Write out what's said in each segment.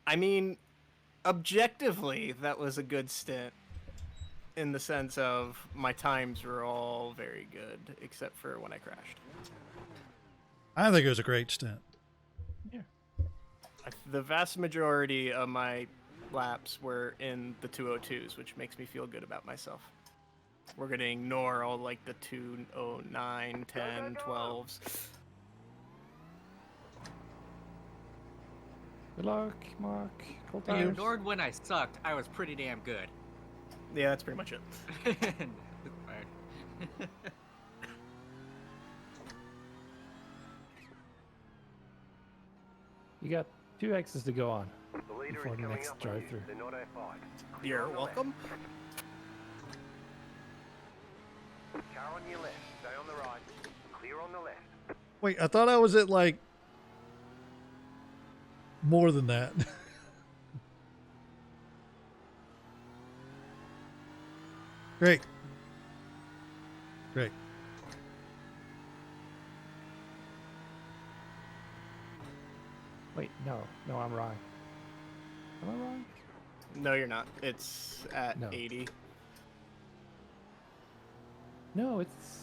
I mean, objectively, that was a good stint in the sense of my times were all very good, except for when I crashed. I think it was a great stint. Yeah. The vast majority of my laps were in the 202s, which makes me feel good about myself. We're going to ignore all like the 209, 10, 12s. Good luck, Mark. Cold I tires. ignored when I sucked. I was pretty damn good. Yeah, that's pretty much it. Fine. You got 2 X's to go on The leader before is the coming next up on you. drive-through. They're not A5. You're welcome. Car on your left. Stay on the right. Clear on the left. Wait, I thought I was at like more than that. Great. Great. Wait, no, I'm wrong. Am I wrong? No, you're not. It's at No. 80. No, it's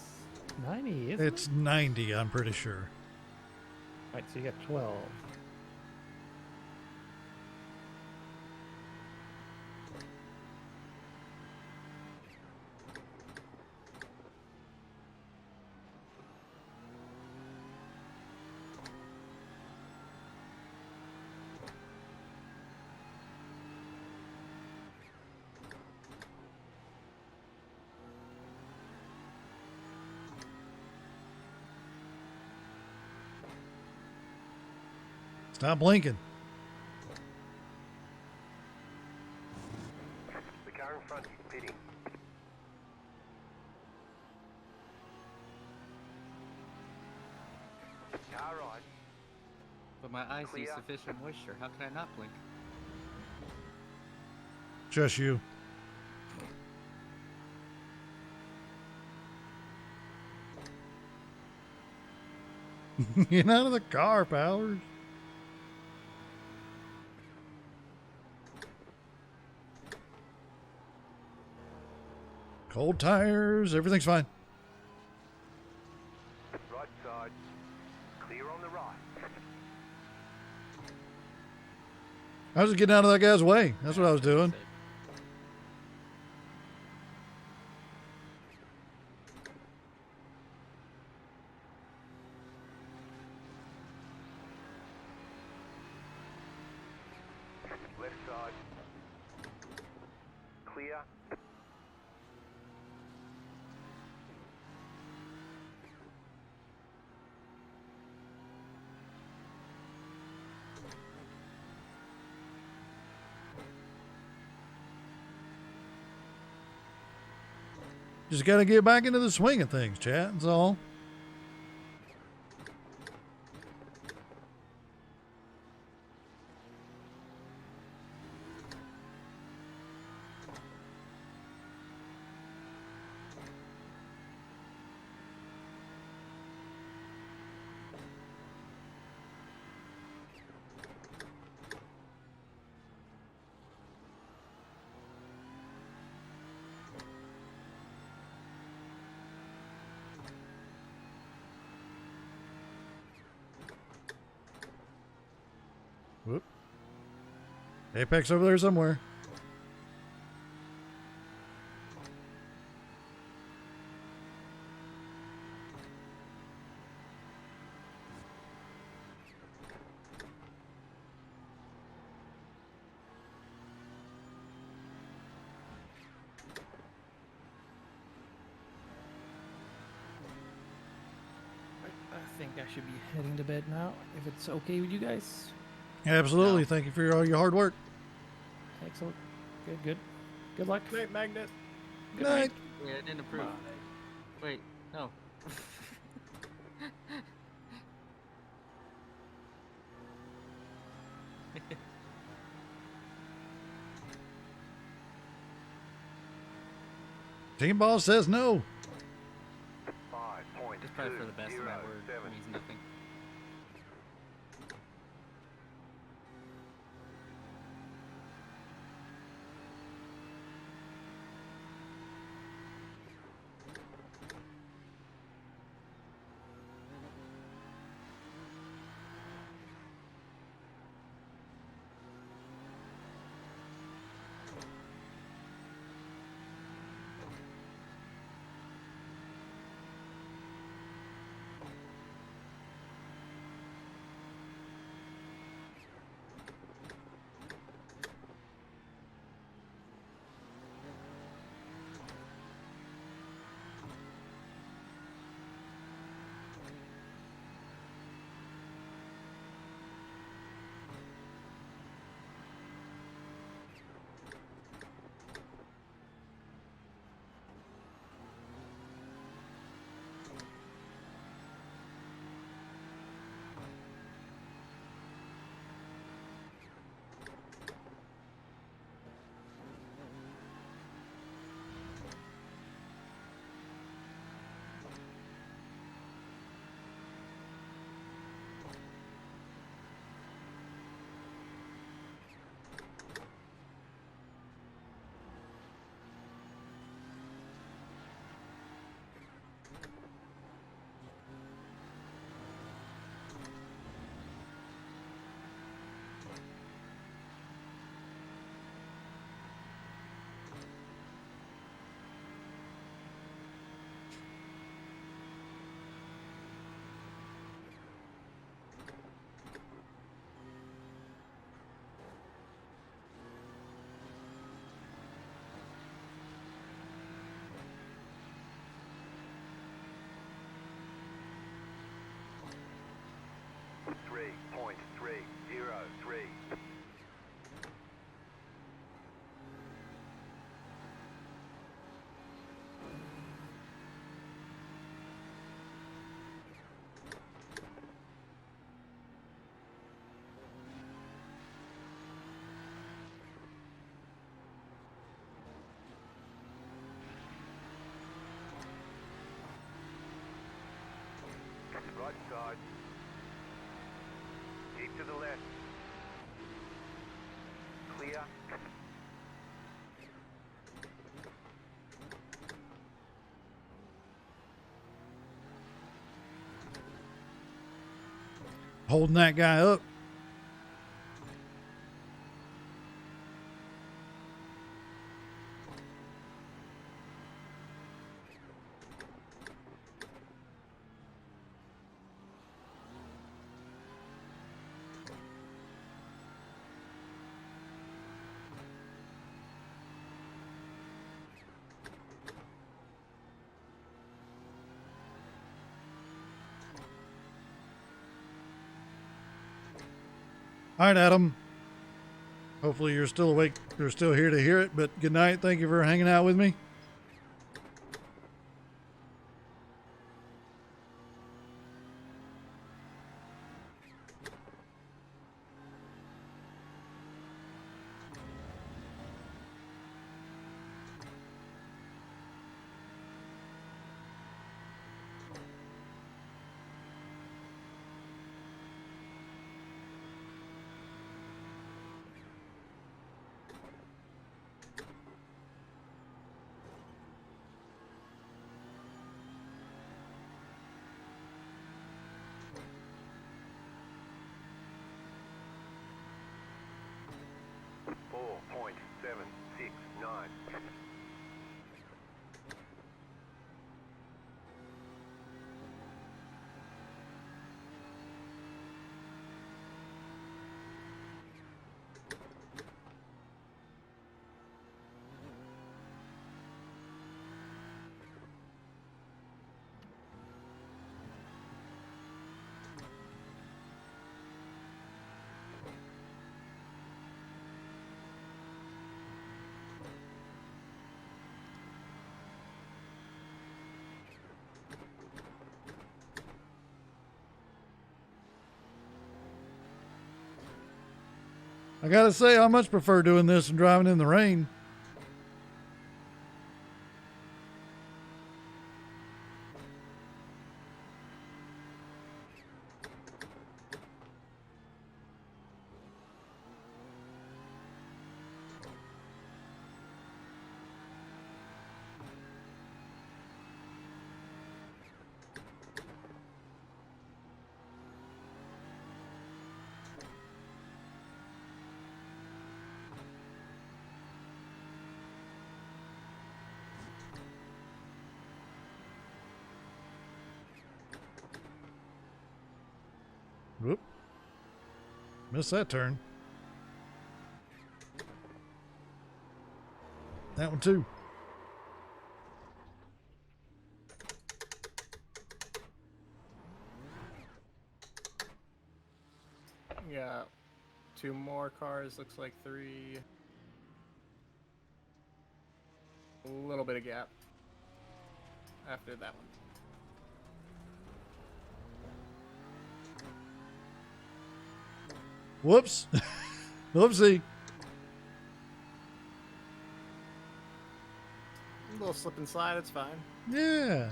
90, isn't It's 90, I'm pretty sure. it? Right, so you got 12. Stop blinking. The car in front is pitting. Car right. But my eyes use Clear. sufficient moisture. How can I not blink? Just you. Get out of the car, Powers. Cold tires, everything's fine. Right side. Clear on the right. I was just getting out of that guy's way. That's what I was doing. Left side. Clear. Just got to get back into the swing of things, chat. That's all. Whoop. Apex over there somewhere. I think I should be heading to bed now, if it's okay with you guys. Absolutely. No. Thank you for all your hard work. Excellent. Good. Good luck. Night, Magnet. Good night. Wait, I didn't approve. Wait, no. Team boss says no. 5.207. Just probably for the best of that word. It means nothing. 303. Right side. Keep to the left. Clear. Holding that guy up. All right, Adam. Hopefully you're still awake. You're still here to hear it, but good night. Thank you for hanging out with me. I gotta say, I much prefer doing this and driving in the rain. Whoop. Missed that turn. That one too. Yeah. 2 more cars, looks like 3. A little bit of gap after that one. Whoops. Whoopsie. A little slip and slide, it's fine. Yeah.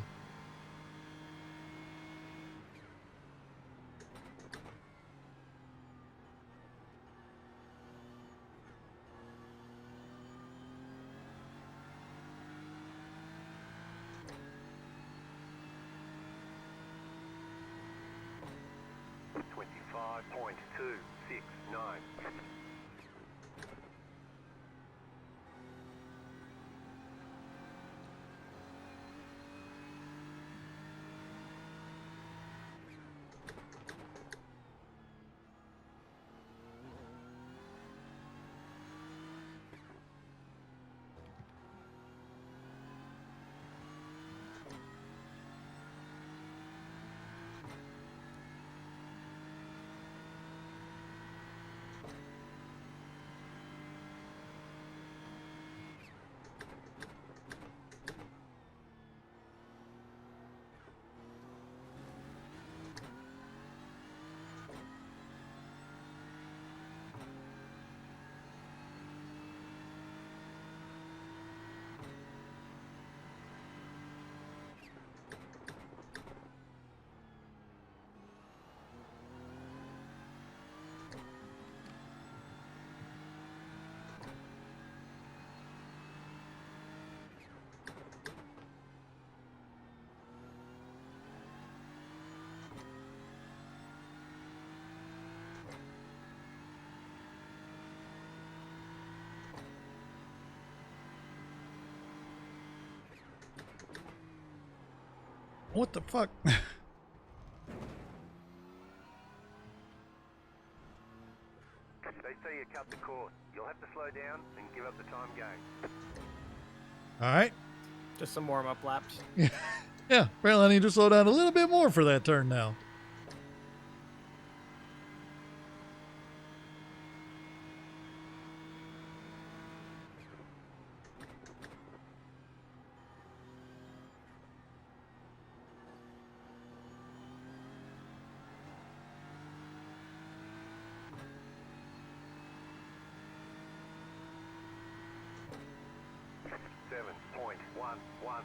What the fuck? They say you cut the course. You'll have to slow down and give up the time gain. All right. Just some warm-up laps. Yeah, apparently I need to slow down a little bit more for that turn now. Seven point one one.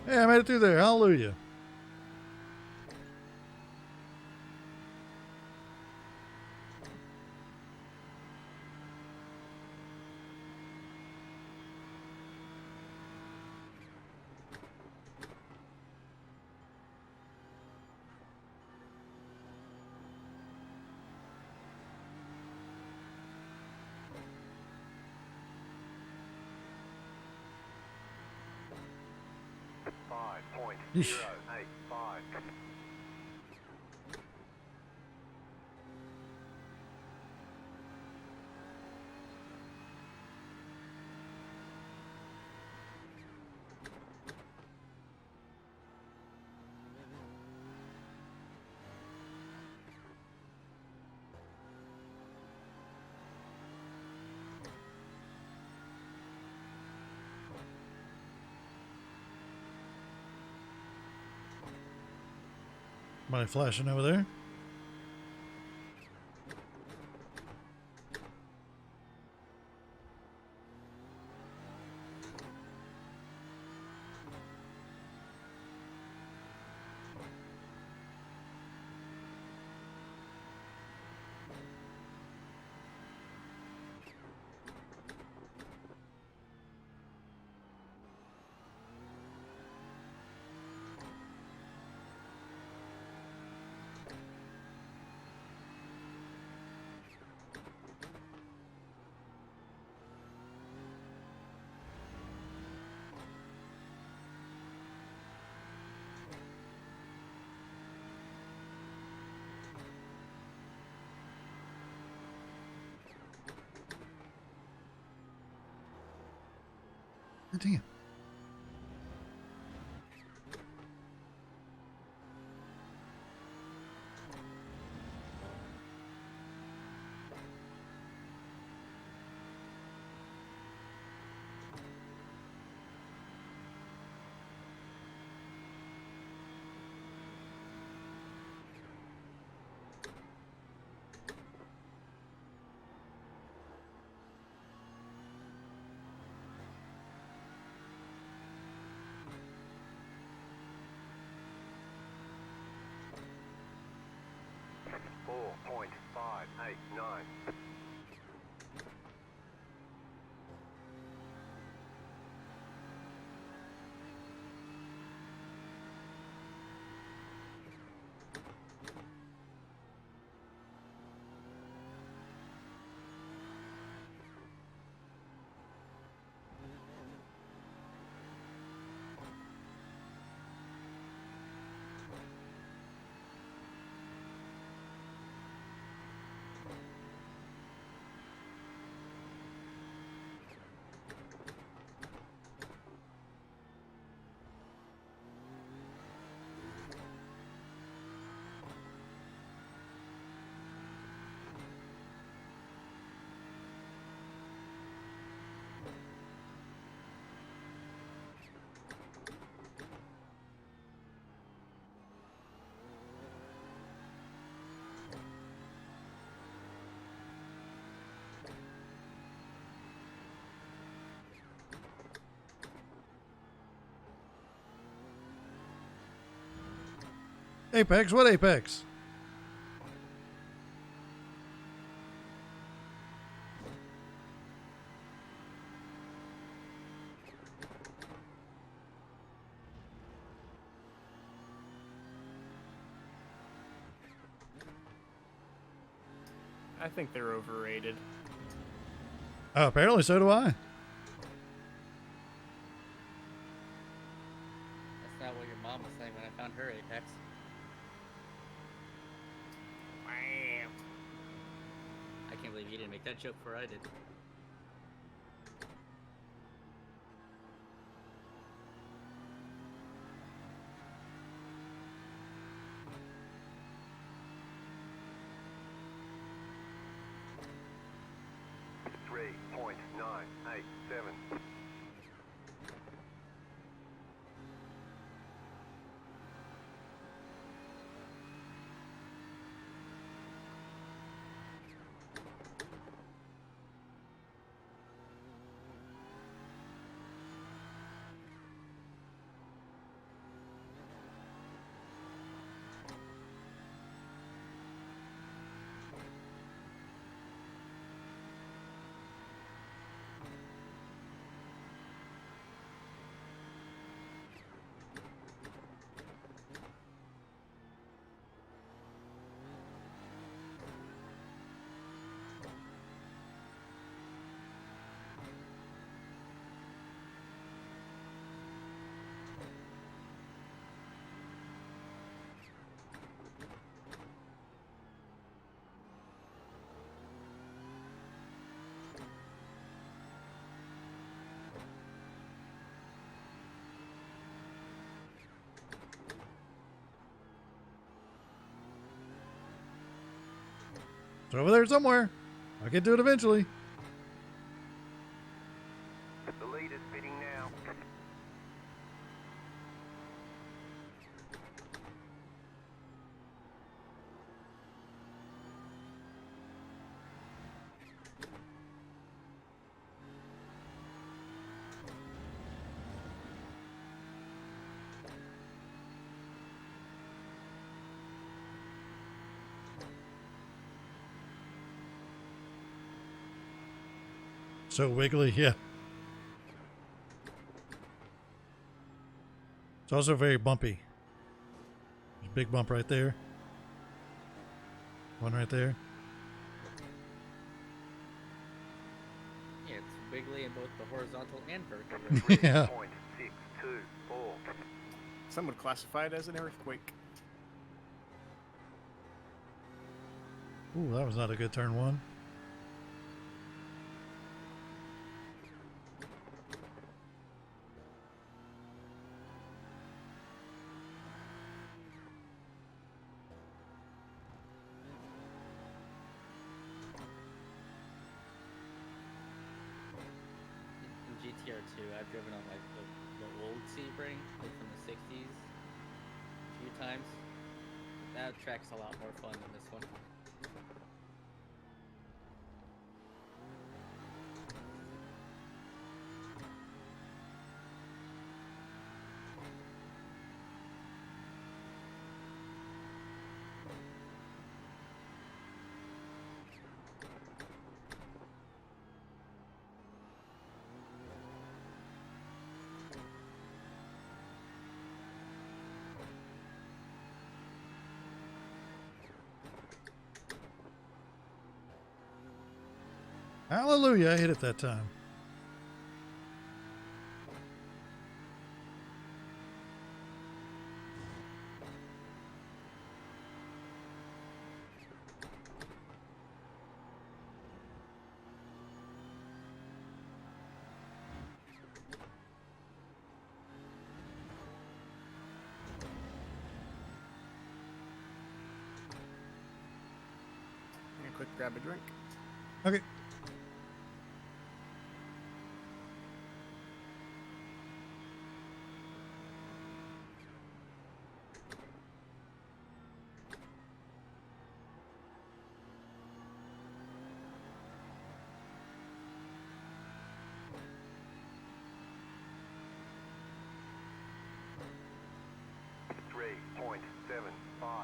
Hey, I made it through there. Hallelujah. Yeesh. 5.085. Somebody flashing over there. Damn. Four point five eight nine. Apex? What Apex? I think they're overrated. Oh, apparently so do I. That's not what your mom was saying when I found her Apex. Wow. I can't believe you didn't make that joke before I did. Three point 987. It's over there somewhere. I'll get to it eventually. The lead is pitting now. So wiggly, yeah. It's also very bumpy. There's a big bump right there. One right there. Yeah, it's wiggly in both the horizontal and vertical. Yeah. 3.624. Some would classify it as an earthquake. Ooh, that was not a good turn one. In GTR 2, I've driven on like the old Sebring, like from the 60s, a few times. That track's a lot more fun than this one. Hallelujah, I hit it that time. And quick grab a drink. Okay. Three point 7.5.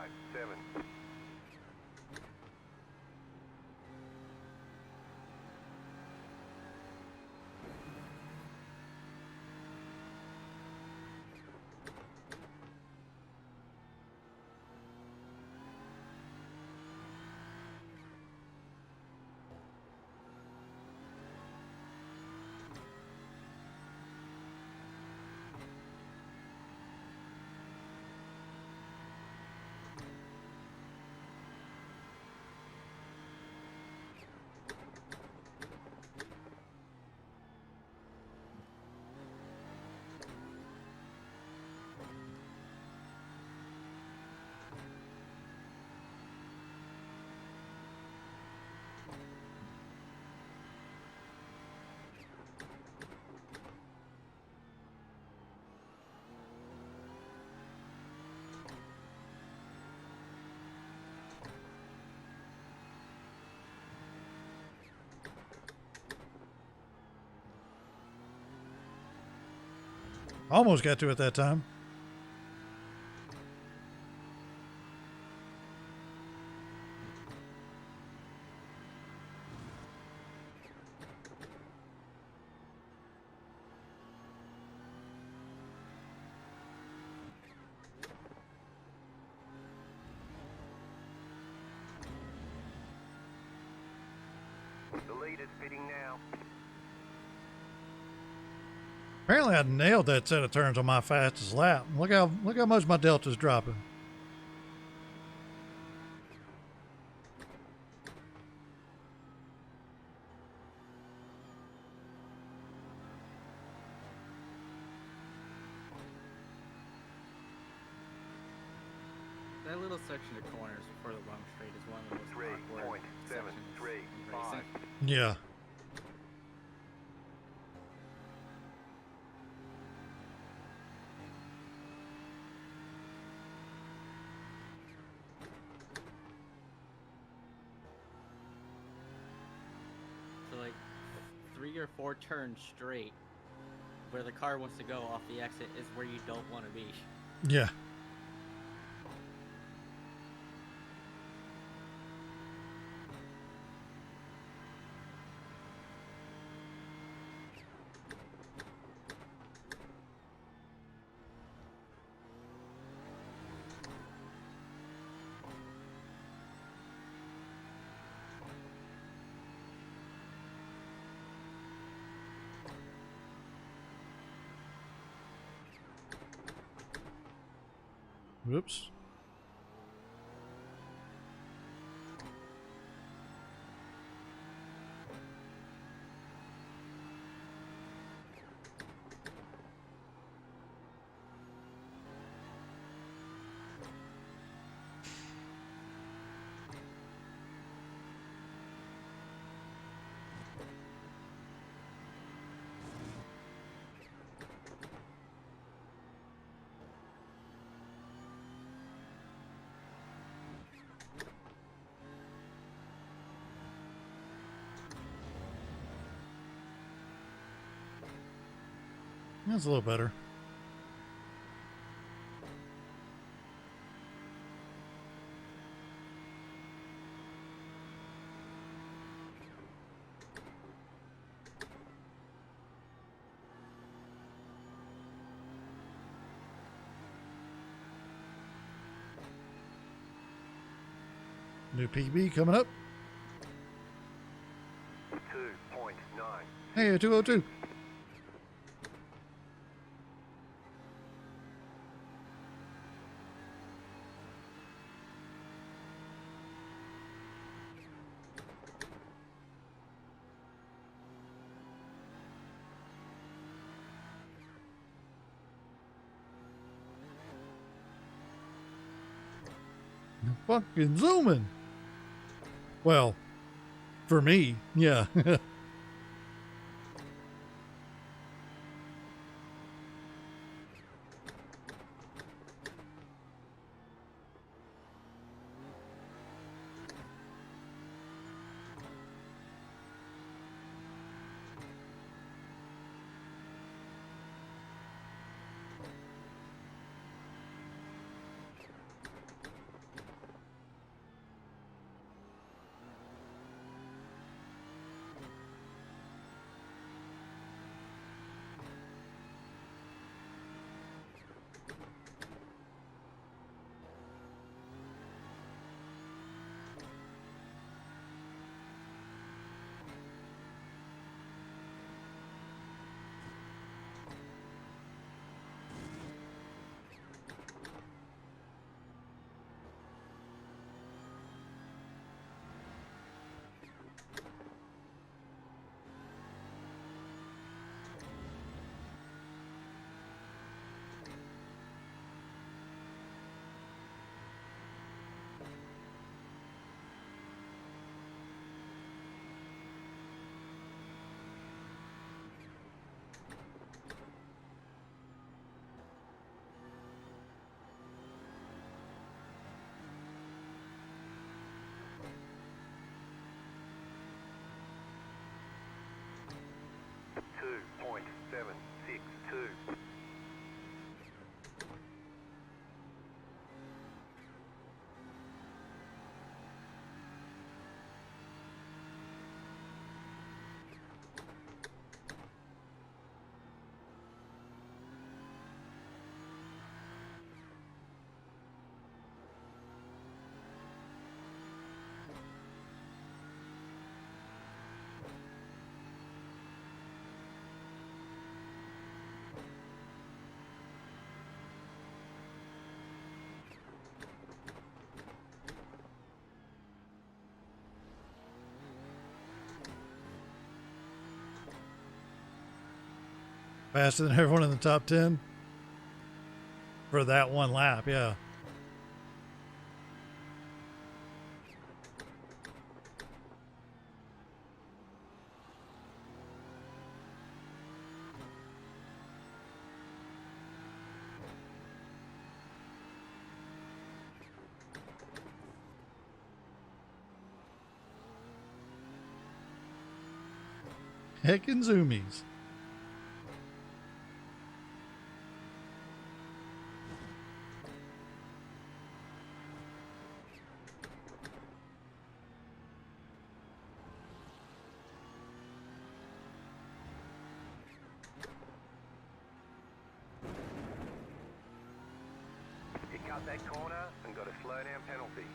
Almost got to it that time. The lead is pitting now. Apparently I nailed that set of turns on my fastest lap. Look how much my delta's dropping. That little section of corners before the long straight is one of the most awkward 3.735. sections in racing. Yeah. So like 3 or 4 turns straight where the car wants to go off the exit is where you don't want to be. Yeah. Whoops. That's a little better. New PB coming up. 2.9. Hey, 202. Fucking zooming. Well, for me, yeah. Two point seven six two. Faster than everyone in the top 10 for that one lap. Yeah. Heckin' zoomies. You cut that corner and got a slow down penalty.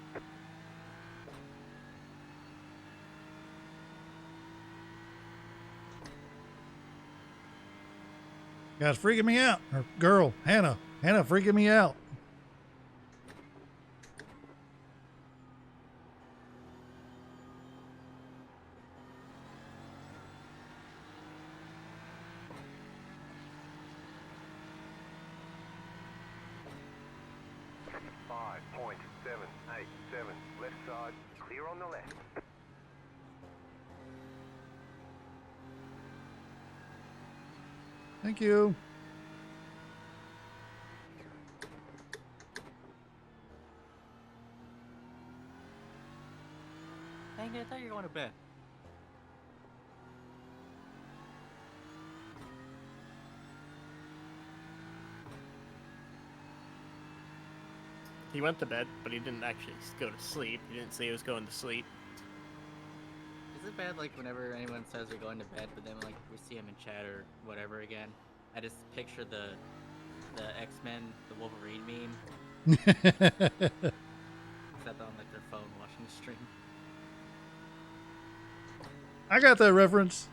Guy's freaking me out. Or girl, Hannah. Hannah freaking me out. Five point 787 left side, clear on the left. Thank you. Dang it, I thought you were going to bed. He went to bed, but he didn't actually go to sleep. He didn't say he was going to sleep. Is it bad, like, whenever anyone says they're going to bed, but then, like, we see them in chat or whatever again? I just picture the X-Men, the Wolverine meme, except on, like, their phone watching the stream. I got that reference.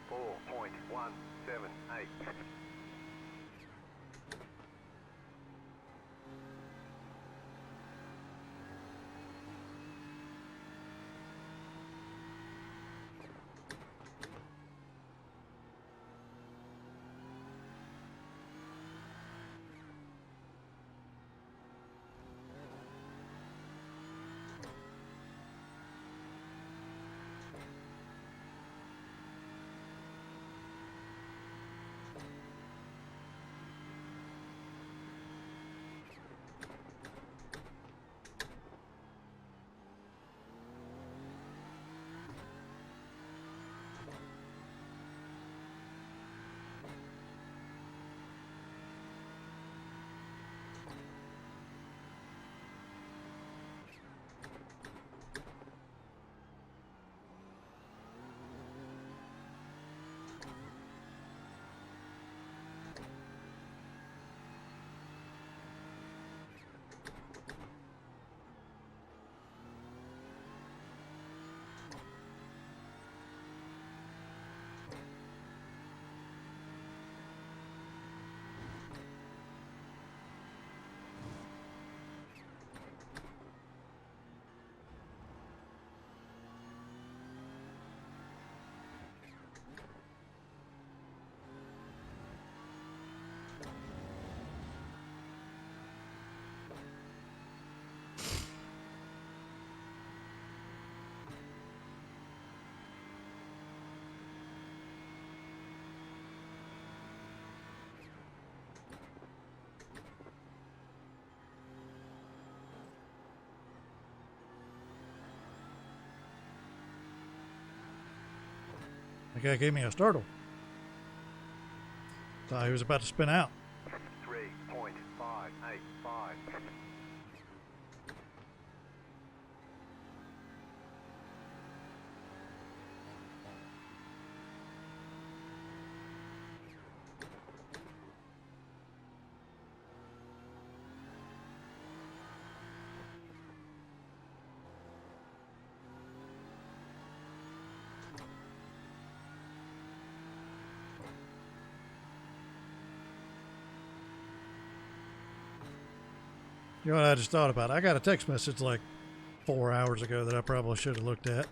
Four point 178. guy gave me a startle. Thought he was about to spin out. 3.585. You know what I just thought about? I got a text message like 4 hours ago that I probably should have looked at.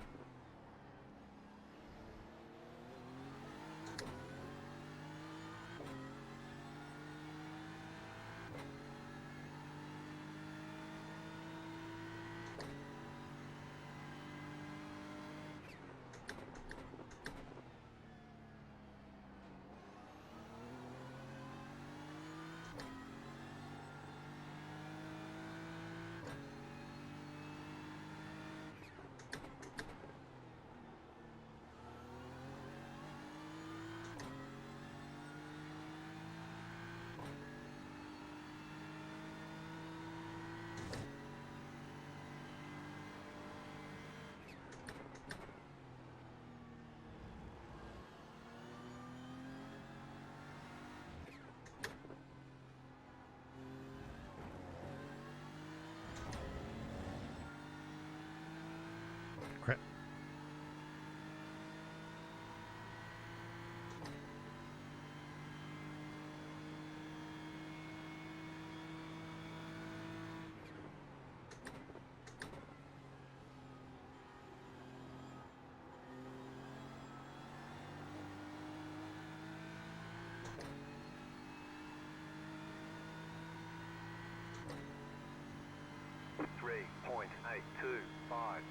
Crap. Three point eight two five.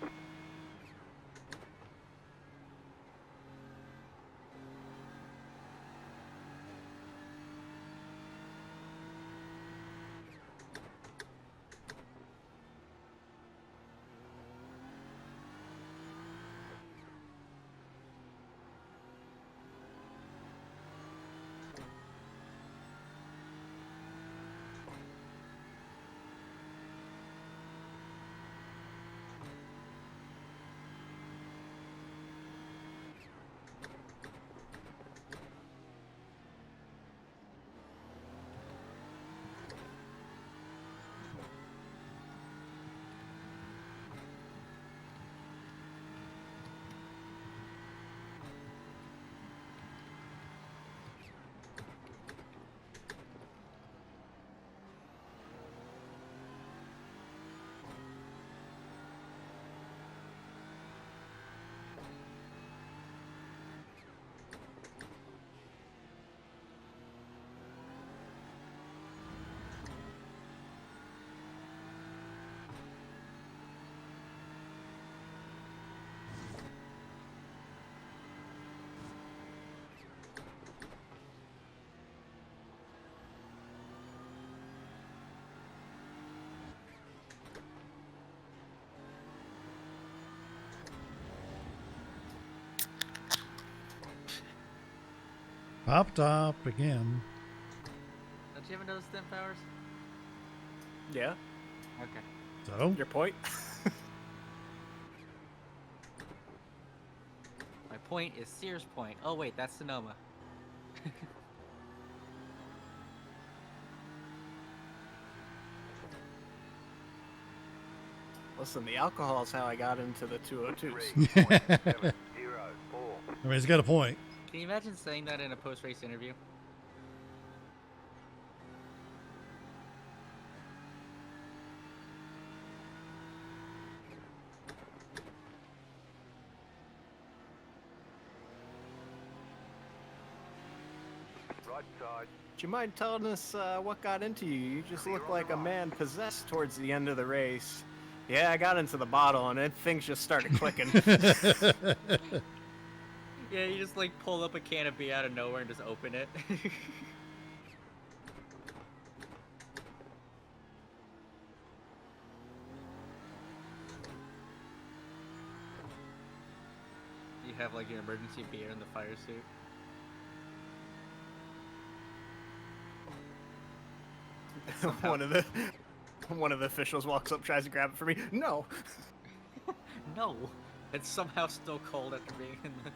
Pop top again. Don't you ever notice them powers? Yeah. Okay. So, Your point? My point is Sears Point. Oh wait, that's Sonoma. Listen, the alcohol is how I got into the 202s. 3.704. I mean, he's got a point. Can you imagine saying that in a post-race interview? Right side. Do you mind telling us what got into you? You just look like a man possessed towards the end of the race. Yeah, I got into the bottle and then things just started clicking. Yeah, you just like pull up a can of beer out of nowhere and just open it. You have like an emergency beer in the fire suit. Somehow. one of the officials walks up, tries to grab it for me. No. No, it's somehow still cold after being in the.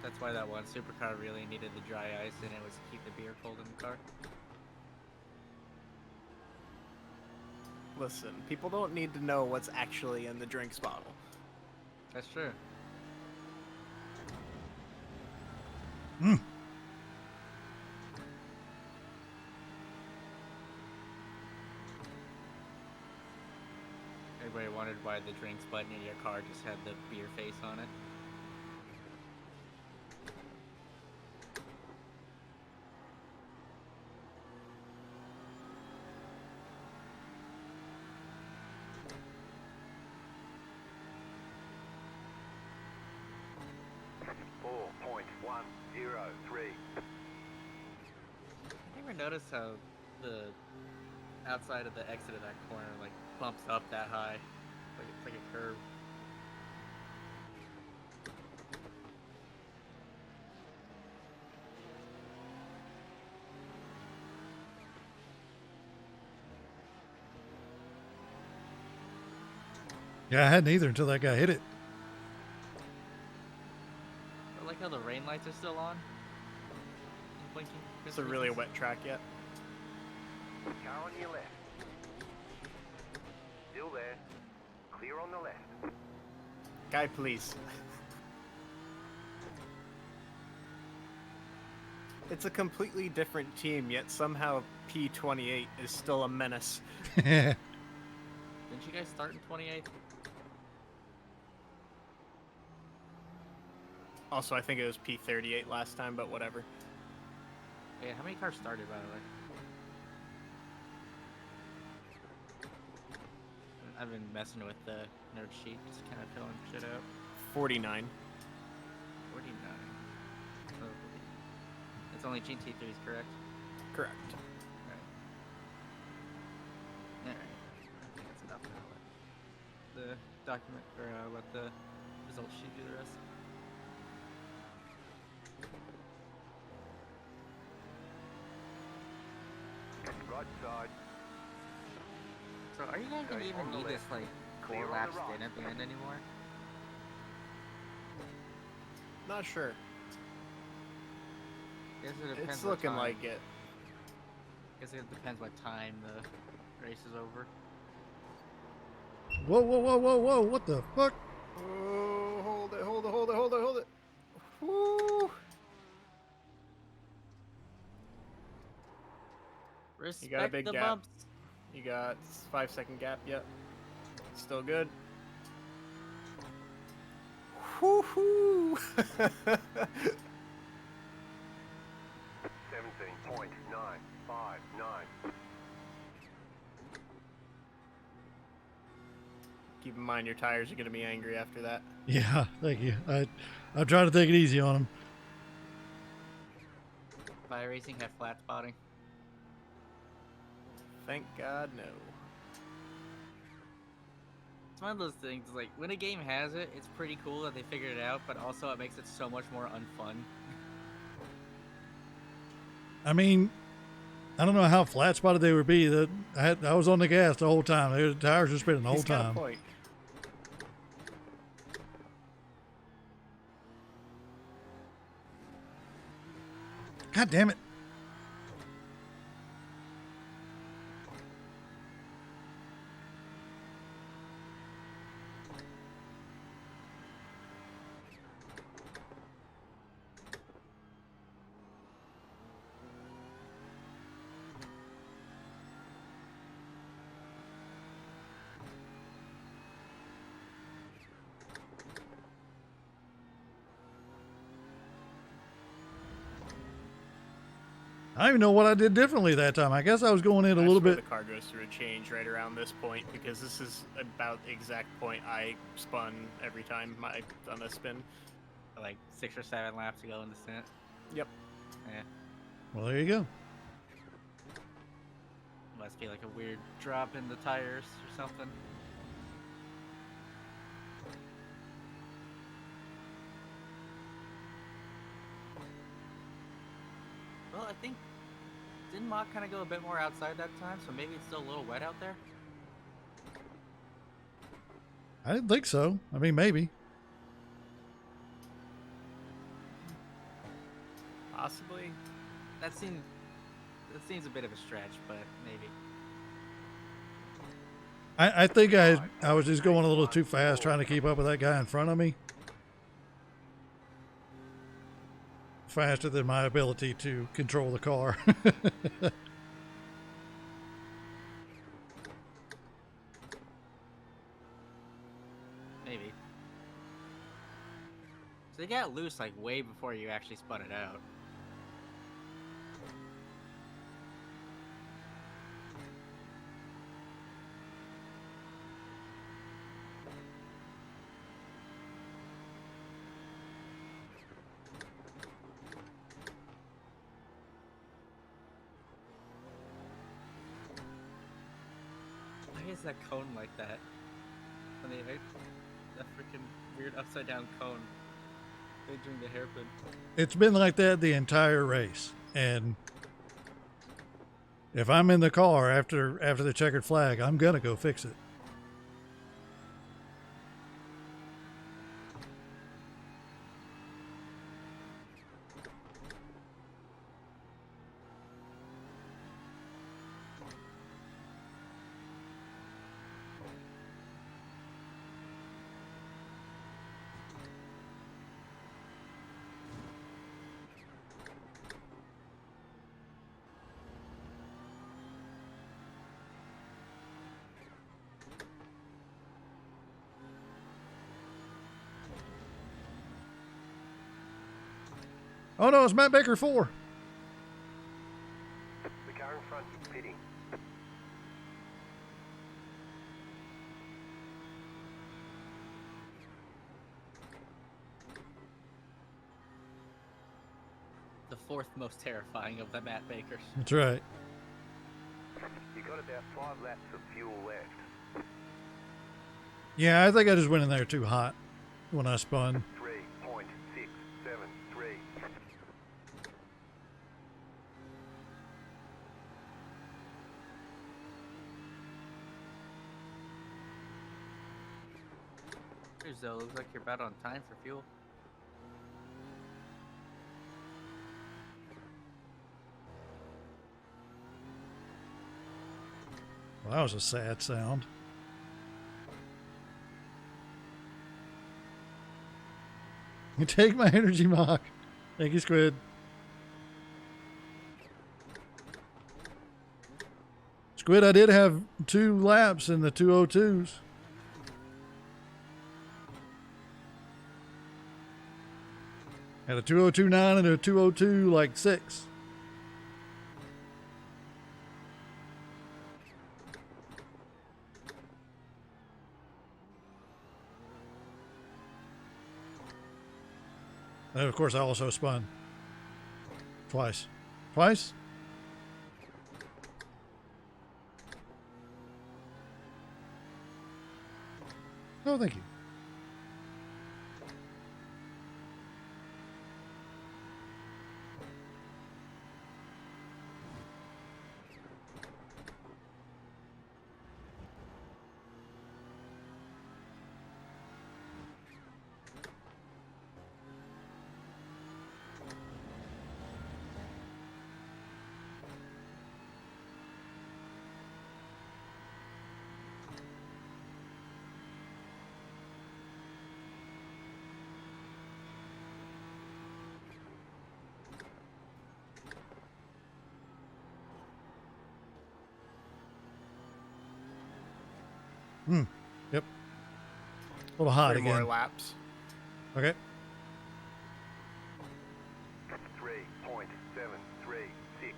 That's why that one supercar really needed the dry ice, and it was to keep the beer cold in the car. Listen, people don't need to know what's actually in the drinks bottle. That's true. Mm. Everybody wondered why the drinks button in your car just had the beer face on it. You ever notice how the outside of the exit of that corner like bumps up that high? Like it's like a curve. Yeah, I hadn't either until that guy hit it. I like how the rain lights are still on. Blinking. It's a really wet track yet. Car on your left. Still there. Clear on the left. Guy, please. It's a completely different team, yet somehow P28 is still a menace. Didn't you guys start in 28th? Also, I think it was P38 last time, but whatever. Yeah, how many cars started, by the way? I've been messing with the nerd sheet, just kind of filling shit out. 49. 49. Oh, it's only GT3s, correct? Correct. Alright. Alright. I think that's enough now. Let the document, or let the result sheet do the rest. Right side. So are you guys gonna Okay, even on the need this left. like Clear 4 on the lap right. stint at the end anymore? Not sure. Guess it depends It's what looking time. like it. Guess it depends what time the race is over. Whoa, whoa, whoa, whoa, whoa! What the fuck? Oh, hold it, hold it, hold it, hold it, hold it. Woo! Respect You got a big the gap. bumps. You got 5-second gap. Yep. Still good. Woohoo! 17.959. Keep in mind your tires are going to be angry after that. Yeah, thank you. I'm trying to take it easy on him. By racing have flat spotting. Thank God, no. It's one of those things, like, when a game has it, it's pretty cool that they figured it out, but also it makes it so much more unfun. I mean, I don't know how flat spotted they would be. I was on the gas the whole time. The tires were spinning the whole He's got a time. point. God damn it. I don't even know what I did differently that time. I guess I was going in a I little swear bit. the car goes through a change right around this point because this is about the exact point I spun every time I done a spin. Like 6 or 7 laps to go in the stint. Yep. Yeah. Well, there you go. Must be like a weird drop in the tires or something. Well, I think didn't Mock kind of go a bit more outside that time, so maybe it's still a little wet out there. I didn't think so. I mean, maybe. Possibly. That seems a bit of a stretch, but maybe. I think I was just going a little too fast trying to keep up with that guy in front of me. Faster than my ability to control the car. Maybe. So they got loose like way before you actually spun it out. Why is that cone like that? And that freaking weird upside down cone. During the hairpin. It's been like that the entire race. And if I'm in the car after the checkered flag, I'm going to go fix it. Oh no, it's Matt Baker 4. The car in front is pitting. The fourth most terrifying of the Matt Bakers. That's right. You got about 5 laps of fuel left. Yeah, I think I just went in there too hot when I spun. 3.673. Zoe, looks like you're about on time for fuel. Well, that was a sad sound. You take my energy, Mock. Thank you, Squid. Squid, I did have 2 laps in the 202s. Had a 202.9 and a 202 like 6. And of course, I also spun twice. Twice? Oh, thank you. Yep. A little hot 3 again. more laps. Okay. 3.673. 3.736.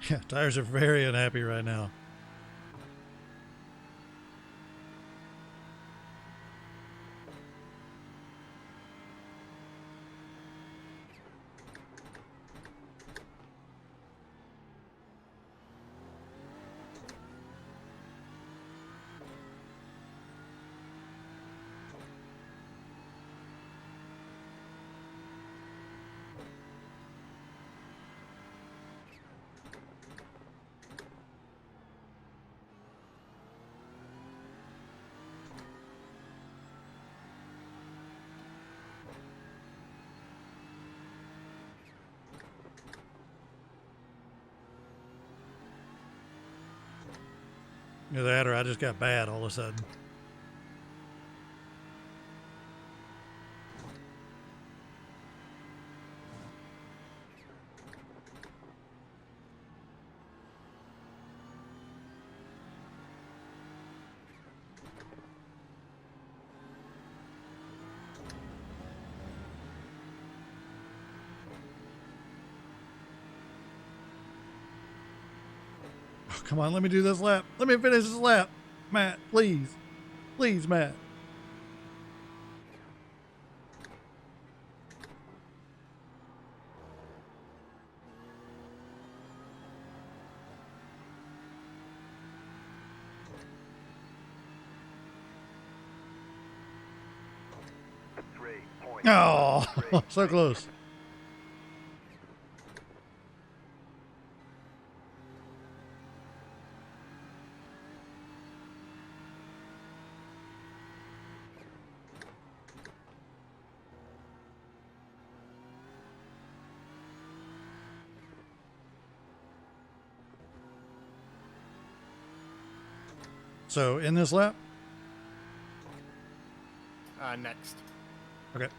Yeah, tires are very unhappy right now. Either that or I just got bad all of a sudden. Oh, come on, let me do this lap. Let me finish this lap. Matt, please. Please, Matt. Oh, so close. So, in this lap? Next. Okay.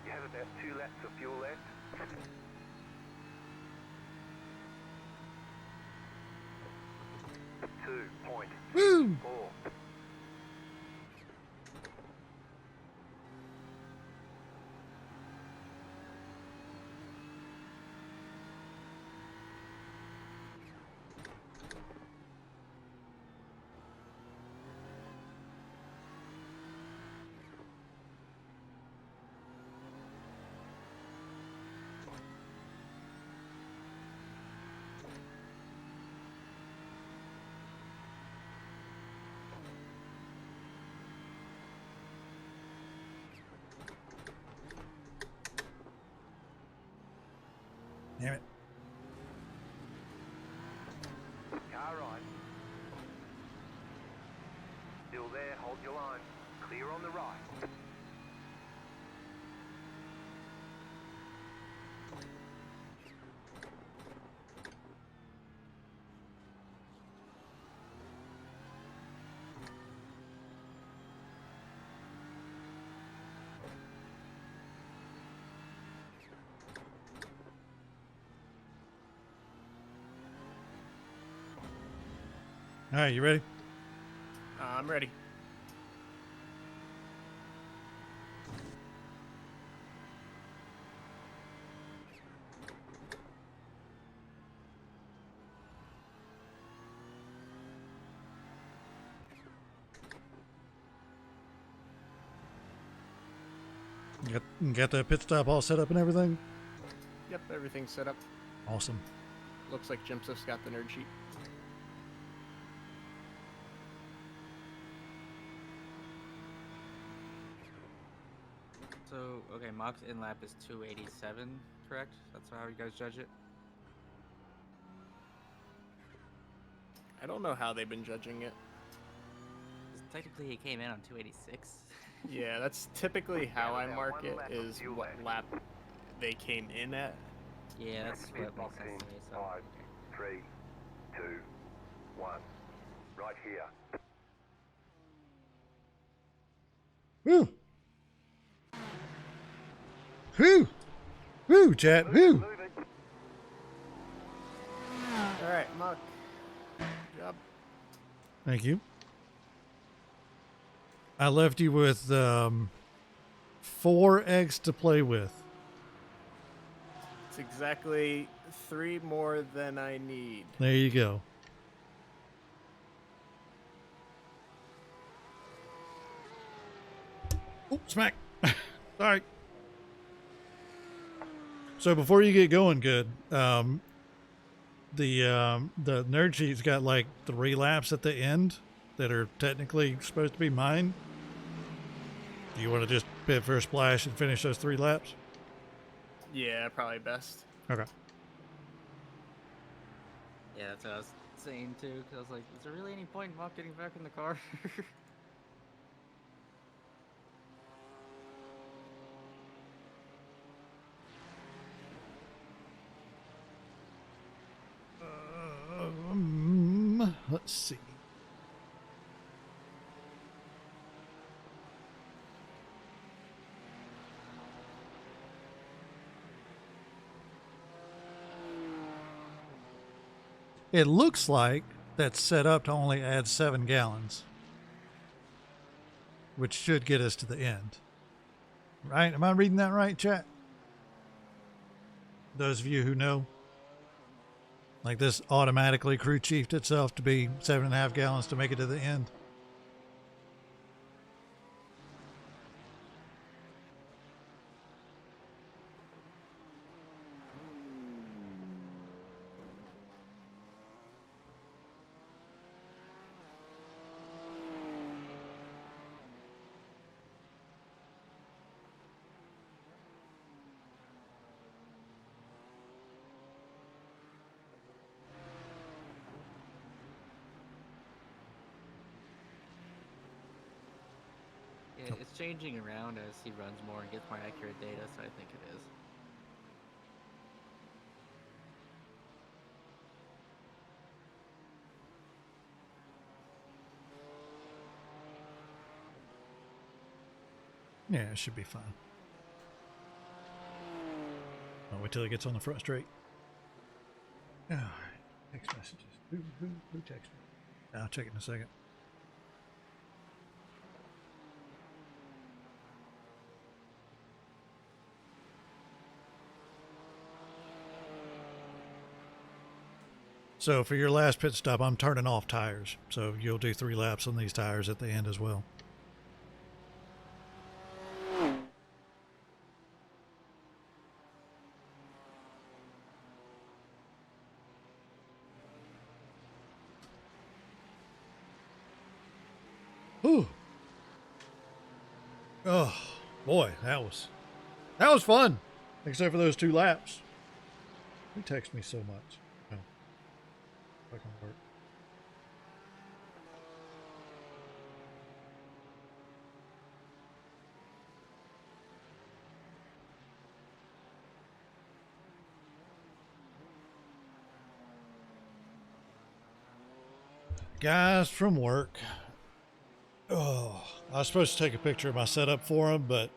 You have about 2 laps of fuel left. Woo! 2.4. Damn it. Car right. Still there, hold your line. Clear on the right. All right, you ready? I'm ready. Got that pit stop all set up and everything? Yep, everything's set up. Awesome. Looks like Jimsif's got the nerd sheet. So, okay, Mock's in lap is 287, correct? That's how you guys judge it? I don't know how they've been judging it. 'Cause technically he came in on 286. Yeah, that's typically how I now mark one it, lap of is fuel what left. lap they came in at. Yeah, that's what Pit makes box sense in to me, so... 5, 3, 2, 1. Right here. Woo! Whoo! Woo, chat. Whoo! Move it. All right, Mark. Good job. Thank you. I left you with 4 eggs to play with. It's exactly 3 more than I need. There you go. Oh, smack. Sorry. So before you get going good, the nerd sheet's got like 3 laps at the end that are technically supposed to be mine. Do you want to just pit for a splash and finish those 3 laps? Yeah, probably best. Okay. Yeah, that's what I was saying too, because I was like, is there really any point in Mock getting back in the car? Let's see. It looks like that's set up to only add 7 gallons, which should get us to the end. Right? Am I reading that right, chat? Those of you who know. Like this automatically crew chiefed itself to be 7.5 gallons to make it to the end. Yeah, it's changing around as he runs more and gets more accurate data, so I think it is. Yeah, it should be fine. I'll wait till it gets on the front straight. All right. Text messages. Who texted me? I'll check it in a second. So for your last pit stop, I'm turning off tires. So you'll do 3 laps on these tires at the end as well. Whew. Oh boy, that was fun. Except for those 2 laps. Who texts me so much? No. Fucking work. Guys from work. Oh, I was supposed to take a picture of my setup for them, but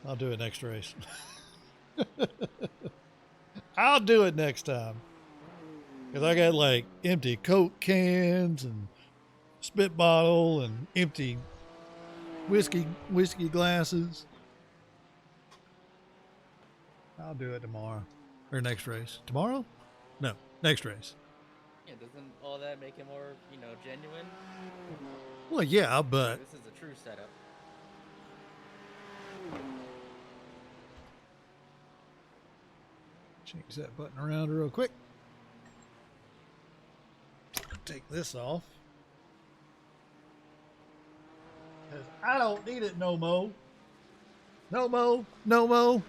I'll do it next race. I'll do it next time. Because I got like empty Coke cans and spit bottle and empty whiskey glasses. I'll do it tomorrow. Or next race. Tomorrow? No, next race. Yeah, doesn't all that make it more, genuine? Well, yeah, but This is a true setup. change that button around real quick. Take this off. 'Cause I don't need it no mo. No mo. No mo.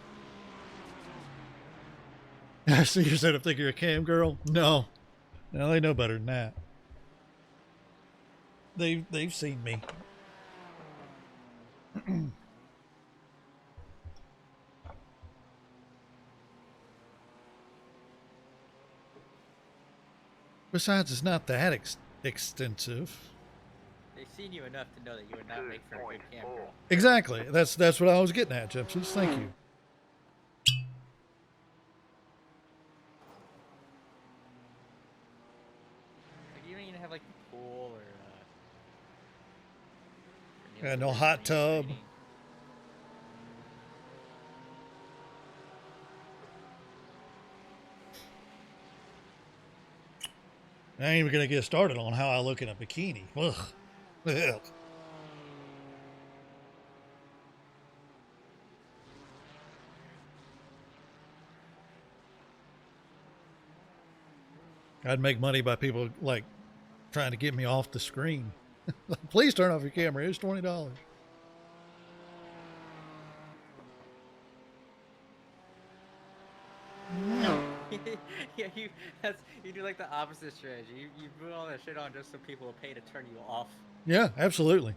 I see you said I think you're a cam girl. No. No, they know better than that. They've seen me. Besides, it's not that extensive. They've seen you enough to know that you would not make for a good cam girl. Exactly. That's what I was getting at, Gypsies. Thank you. Like, you don't even have like a pool or Yeah, no hot tub. training. I ain't even gonna get started on how I look in a bikini. Ugh. Ugh. I'd make money by people like trying to get me off the screen. Please turn off your camera. It's $20. Yeah, you do like the opposite strategy. You put all that shit on just so people will pay to turn you off. Yeah, absolutely.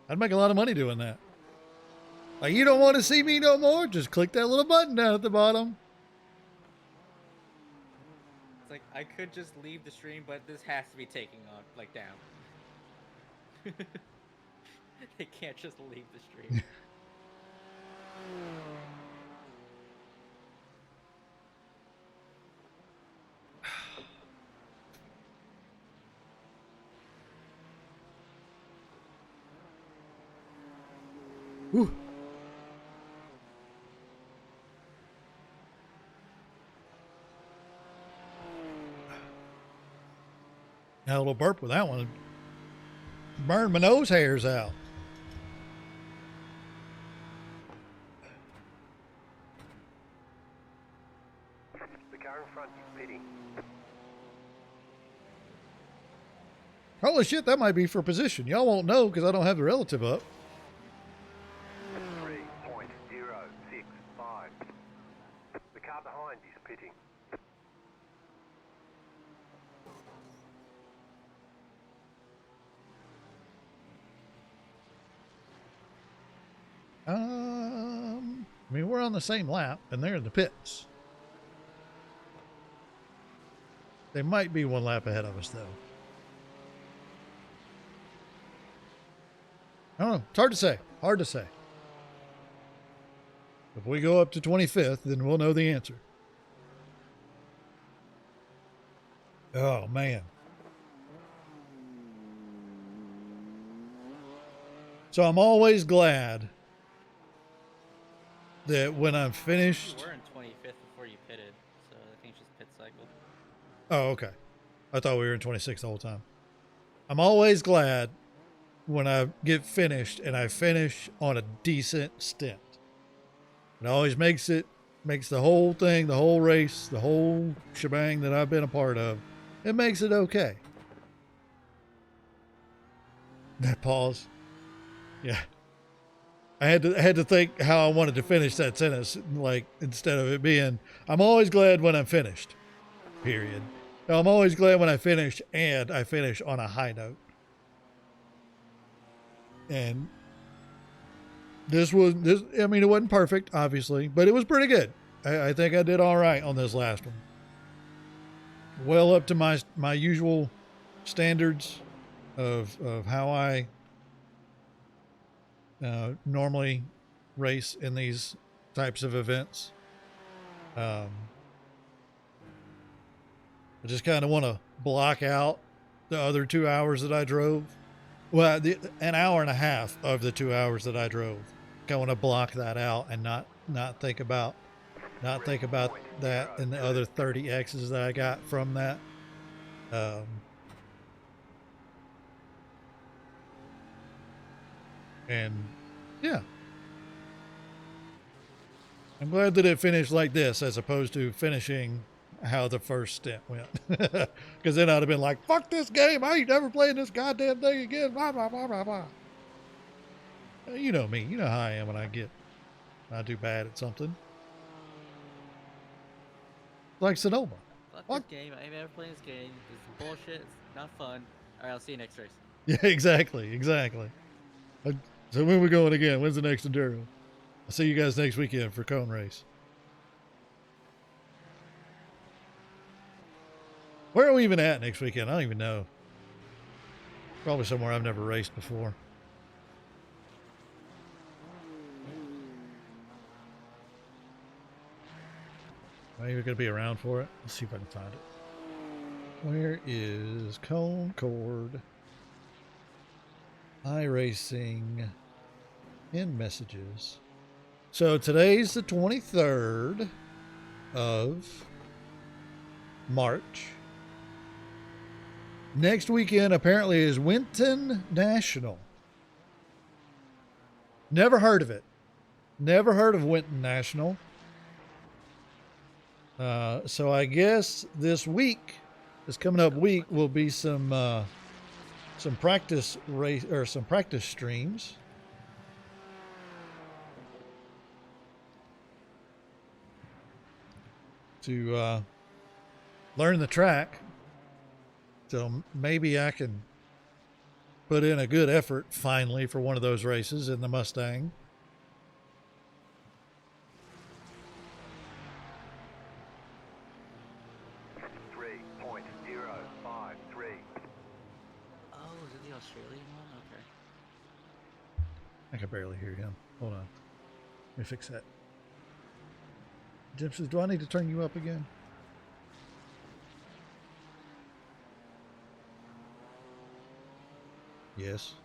I'd make a lot of money doing that. Like, you don't want to see me no more? Just click that little button down at the bottom. It's like I could just leave the stream, but this has to be taken on like down. They can't just leave the stream. Whew. Had a little burp with that one. Burned my nose hairs out. The car in front is pitting. Holy shit, that might be for position. Y'all won't know because I don't have the relative up. 3.065. The car behind is pitting. I mean, we're on the same lap, and they're in the pits. They might be one lap ahead of us, though. I don't know. It's hard to say. Hard to say. If we go up to 25th, then we'll know the answer. Oh, man. So I'm always glad that when I'm finished... You were in 25th before you pitted, so I think it's just pit cycle. Oh, okay. I thought we were in 26 the whole time. I'm always glad when I get finished and I finish on a decent stint. It always makes the whole thing, the whole race, the whole shebang that I've been a part of, it makes it okay. That pause. Yeah. I had to think how I wanted to finish that sentence, like instead of it being, I'm always glad when I'm finished. Period. No, I'm always glad when I finish and I finish on a high note. And I mean, it wasn't perfect, obviously, but it was pretty good. I think I did all right on this last one. Well up to my usual standards of how I normally race in these types of events. I just kind of want to block out the other 2 hours that I drove. Well, an hour and a half of the 2 hours that I drove. I want to block that out and not think about that and the other 30 X's that I got from that. And yeah, I'm glad that it finished like this as opposed to finishing how the first stint went. Because then I'd have been like, fuck this game. I ain't never playing this goddamn thing again. Blah, blah, blah, blah, blah. You know me. You know how I am when I do bad at something. Like Sonoma. Fuck What? this game. I ain't ever playing this game. It's bullshit. It's not fun. Alright, I'll see you next race. Yeah, exactly. So when we going again? When's the next enduro? I'll see you guys next weekend for Cone Race. Where are we even at next weekend? I don't even know. Probably somewhere I've never raced before. Maybe we're going to be around for it. Let's see if I can find it. Where is Concord iRacing in messages? So today's the 23rd of March. Next weekend apparently is Winton National. Never heard of it. Never heard of Winton National. So I guess this coming up week will be some practice race or some practice streams. To learn the track. So maybe I can put in a good effort finally for one of those races in the Mustang. Oh, is it the Australian one? Okay. I can barely hear him. Hold on. Let me fix that. Jim says, do I need to turn you up again? Yes.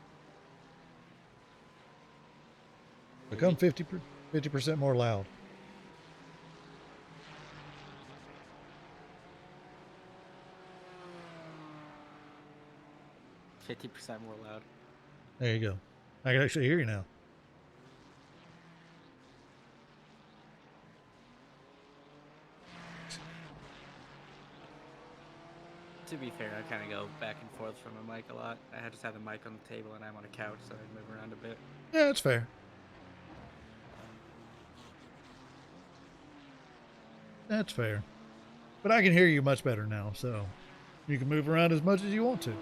Become 50% more loud. $50% more loud. There you go. I can actually hear you now. To be fair, I kind of go back and forth from a mic a lot. I just have the mic on the table and I'm on a couch, so I move around a bit. Yeah, that's fair. That's fair. But I can hear you much better now, so you can move around as much as you want to.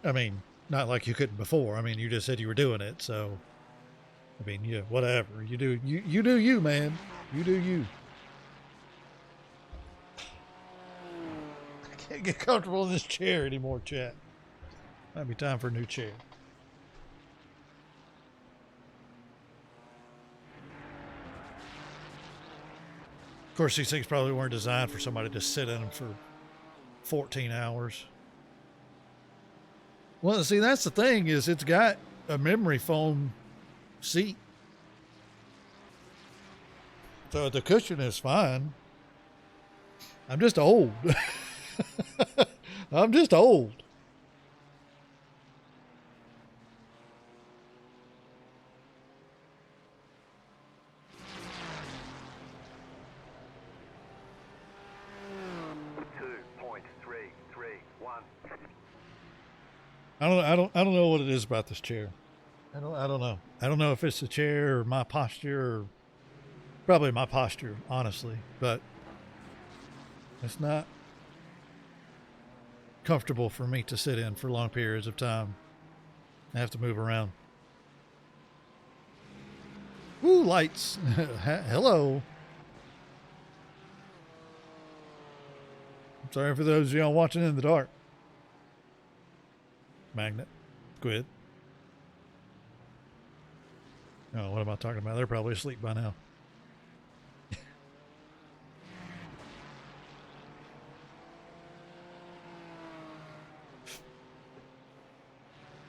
I mean, not like you couldn't before. I mean, you just said you were doing it, so I mean, yeah, whatever. You do you, man. You do you. I can't get comfortable in this chair anymore, chat. Might be time for a new chair. Of course, these things probably weren't designed for somebody to sit in them for 14 hours. Well, see, that's the thing is it's got a memory foam seat. So the cushion is fine. I'm just old. I'm just old. I don't know what it is about this chair. I don't know. I don't know if it's the chair or my posture or probably my posture, honestly, but it's not comfortable for me to sit in for long periods of time. I have to move around. Ooh, lights. Hello. I'm sorry for those of y'all watching in the dark. Magnet. Squid. Oh, what am I talking about? They're probably asleep by now.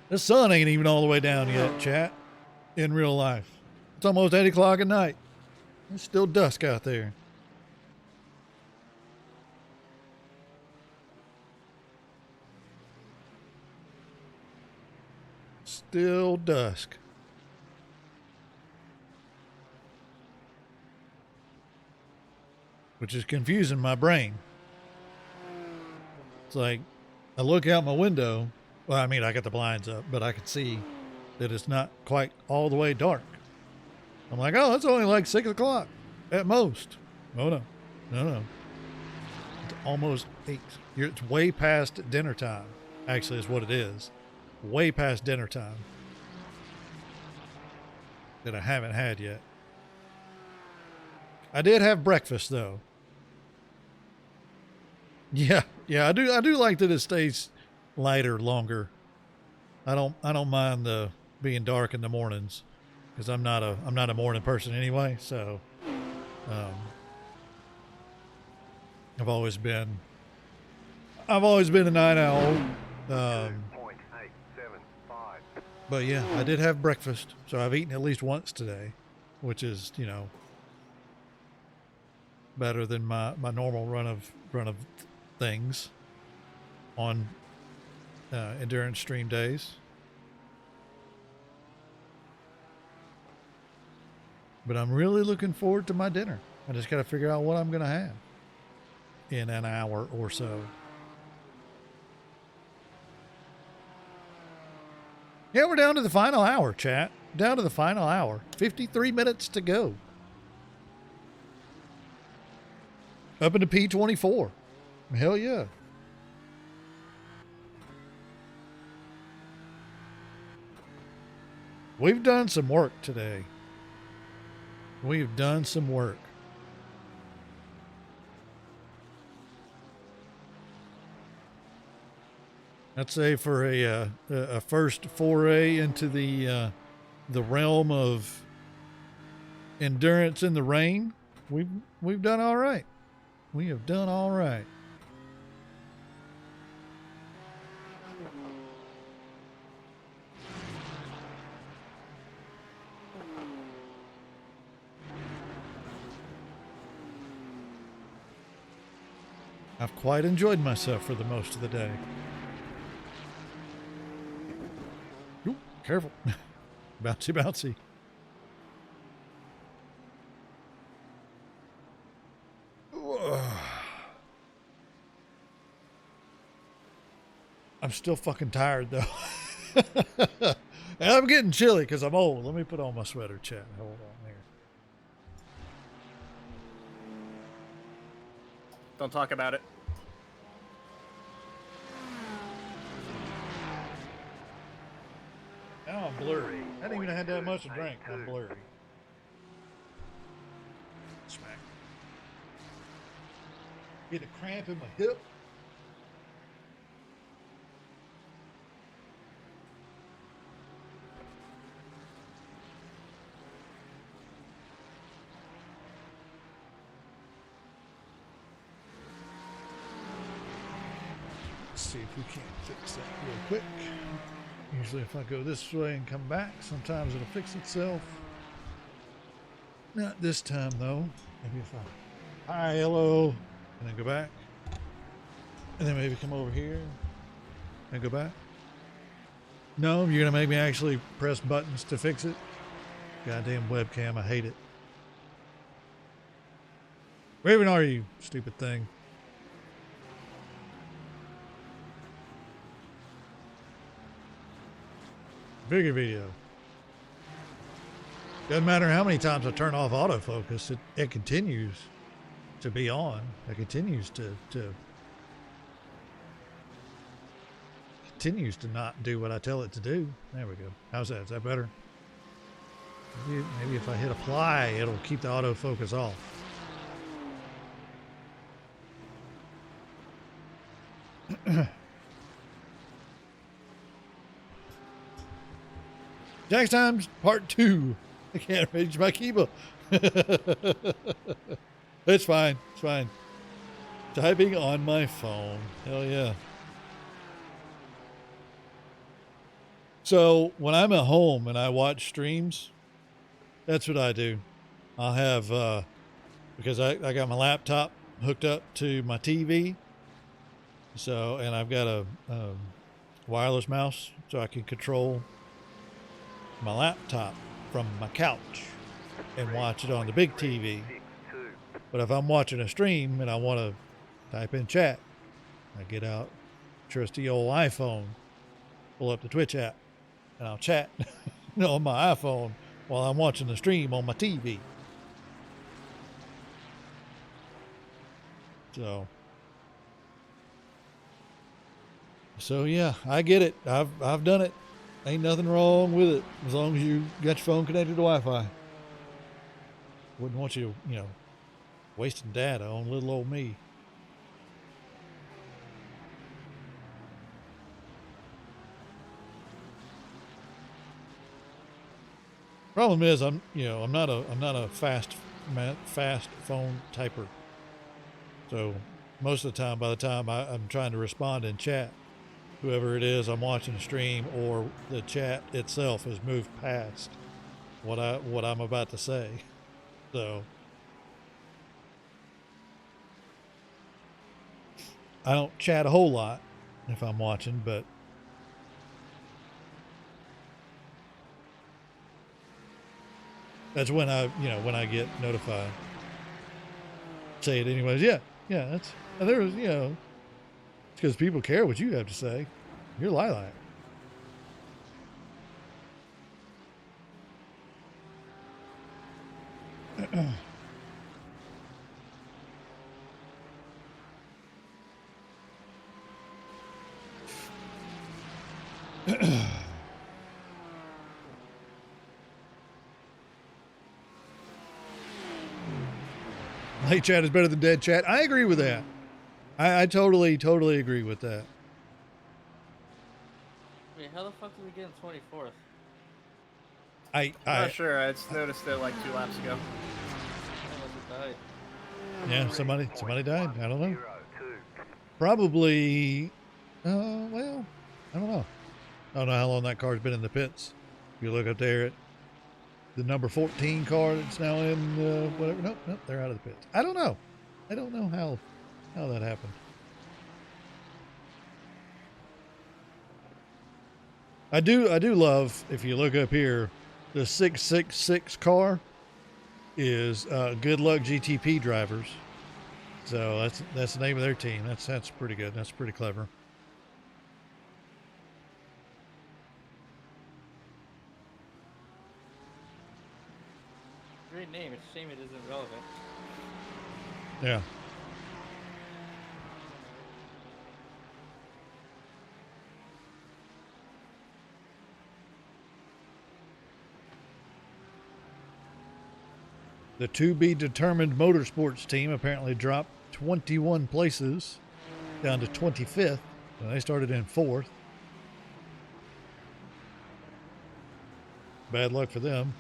The sun ain't even all the way down yet, chat. In real life. It's almost 8 o'clock at night. It's still dusk out there. Still dusk. Which is confusing my brain. It's like, I look out my window. Well, I mean, I got the blinds up, but I can see that it's not quite all the way dark. I'm like, oh, it's only like 6 o'clock at most. Oh, no. No, no. It's almost 8. It's way past dinner time, actually, is what it is. Way past dinner time. That I haven't had yet. I did have breakfast, though. Yeah, I do like that it stays lighter longer. I don't mind the being dark in the mornings because I'm not a morning person anyway. So, I've always been a night owl. 2.875. But yeah, I did have breakfast, so I've eaten at least once today, which is, you know, better than my normal run of things on endurance stream days. But I'm really looking forward to my dinner. I just got to figure out what I'm going to have in an hour or so. Yeah, we're down to the final hour, chat. Down to the final hour. 53 minutes to go. Up into P24. Hell yeah. We've done some work today. We've done some work. I'd say for a first foray into the realm of endurance in the rain, we've done all right. We have done all right. I've quite enjoyed myself for the most of the day. Ooh, careful. Bouncy, bouncy. I'm still fucking tired though. And I'm getting chilly because I'm old. Let me put on my sweater, chat. Hold on here. Don't talk about it. Now I'm blurry. I didn't even have that much to drink. I'm blurry. Smack. Get a cramp in my hip. Let's see if we can't fix that real quick. Usually if I go this way and come back, sometimes it'll fix itself. Not this time though. Maybe if I, hi, hello, and then go back. And then maybe come over here and go back. No, you're gonna make me actually press buttons to fix it? Goddamn webcam, I hate it. Where even are you, stupid thing? Bigger video. Doesn't matter how many times I turn off autofocus, it continues to be on. It continues to continues to not do what I tell it to do. There we go. How's that? Is that better? Maybe if I hit apply, it'll keep the autofocus off. Jack's Times Part 2. I can't reach my keyboard. It's fine. It's fine. Typing on my phone. Hell yeah. So when I'm at home and I watch streams, that's what I do. I'll have because I got my laptop hooked up to my TV, so and I've got a wireless mouse, so I can control my laptop from my couch and watch it on the big TV. But if I'm watching a stream and I want to type in chat, I get out trusty old iPhone, pull up the Twitch app, and I'll chat on my iPhone while I'm watching the stream on my TV. So yeah, I get it. I've done it. Ain't nothing wrong with it as long as you got your phone connected to Wi-Fi. Wouldn't want you, wasting data on little old me. Problem is, I'm not a fast phone typer. So most of the time, by the time I'm trying to respond in chat, whoever it is I'm watching the stream or the chat itself has moved past what I'm about to say. So I don't chat a whole lot if I'm watching, but that's when I get notified. Say it anyways. Yeah, that's there's it's because people care what you have to say. You're Lilac. Late chat is better than dead chat. I agree with that. I totally agree with that. Wait, how the fuck did we get in 24th? I'm not sure. I just noticed it like 2 laps ago. Yeah, somebody died. I don't know. Probably. Well, I don't know. I don't know how long that car's been in the pits. You look up there at the number 14 car that's now in whatever. Nope, they're out of the pits. I don't know. I don't know how that happened. I do love, if you look up here, the 666 car is Good Luck GTP drivers. So that's the name of their team. That's pretty good. That's pretty clever. Great name. It's a shame it isn't relevant. Yeah. The to-be-determined motorsports team apparently dropped 21 places down to 25th. And they started in 4th. Bad luck for them.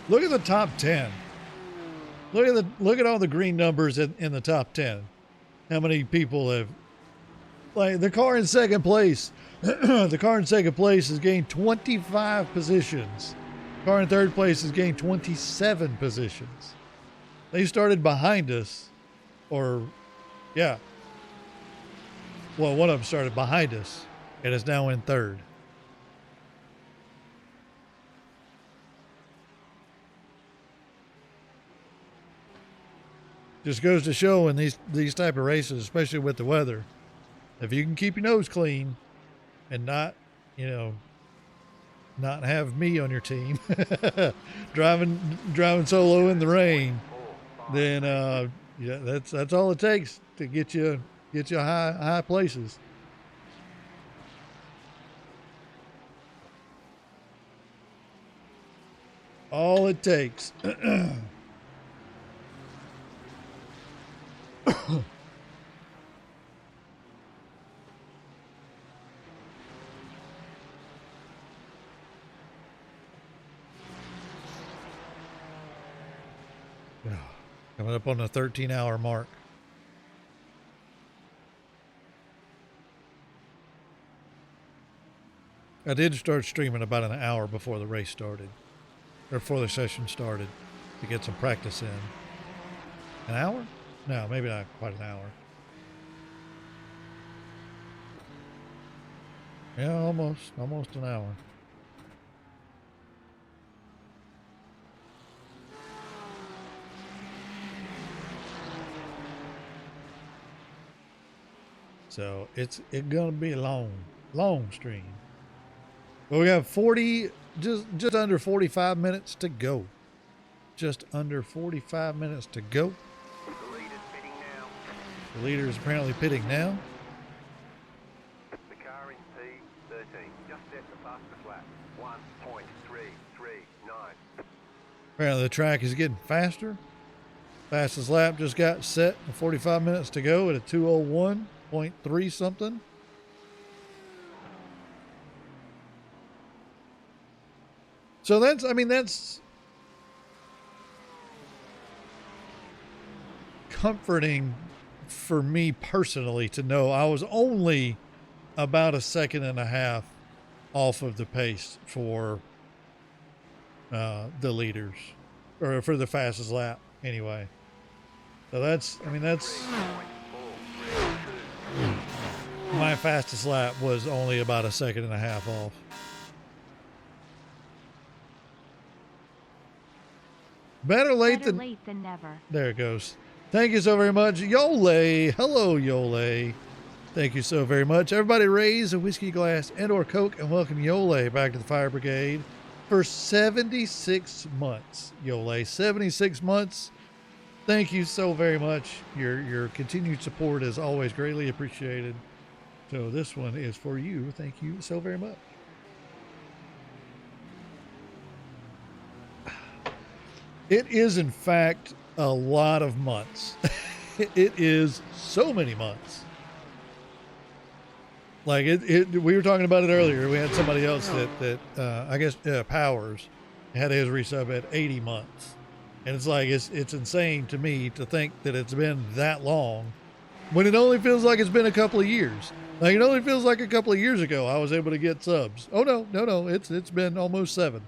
Look at the top 10. Look at all the green numbers in the top 10. How many people have, like, the car in second place? The car in second place has gained 25 positions. The car in third place has gained 27 positions. They started behind us, or yeah. Well, one of them started behind us and is now in third. Just goes to show in these type of races, especially with the weather, if you can keep your nose clean and not have me on your team driving solo in the rain, then yeah, that's all it takes to get you high places. All it takes. Coming up on the 13-hour mark. I did start streaming about an hour before the race started, or before the session started, to get some practice in. An hour? No, maybe not quite an hour. Yeah, almost an hour. So it's gonna be a long stream. But we have 40, just under 45 minutes to go. Just under 45 minutes to go. The leader's pitting now. The leader is apparently pitting now. The car in P13 just set the fastest lap. 1.339. Apparently the track is getting faster. Fastest lap just got set. 45 minutes to go at a 2:01.3 something. So that's comforting for me personally to know I was only about a second and a half off of the pace for the leaders, or for the fastest lap anyway. So that's my fastest lap was only about a second and a half off. Better late than never. There it goes. Thank you so very much, Yole. Hello, Yole. Thank you so very much. Everybody raise a whiskey glass and/or Coke and welcome Yole back to the Fire Brigade for 76 months. Yole, 76 months. Thank you so very much. Your continued support is always greatly appreciated. So this one is for you. Thank you so very much. It is, in fact, a lot of months. It is so many months. Like we were talking about it earlier. We had somebody else that I guess Powers had his resub at 80 months, and it's like it's insane to me to think that it's been that long, when it only feels like it's been a couple of years. Like it only feels like a couple of years ago I was able to get subs. Oh no, it's been almost 7.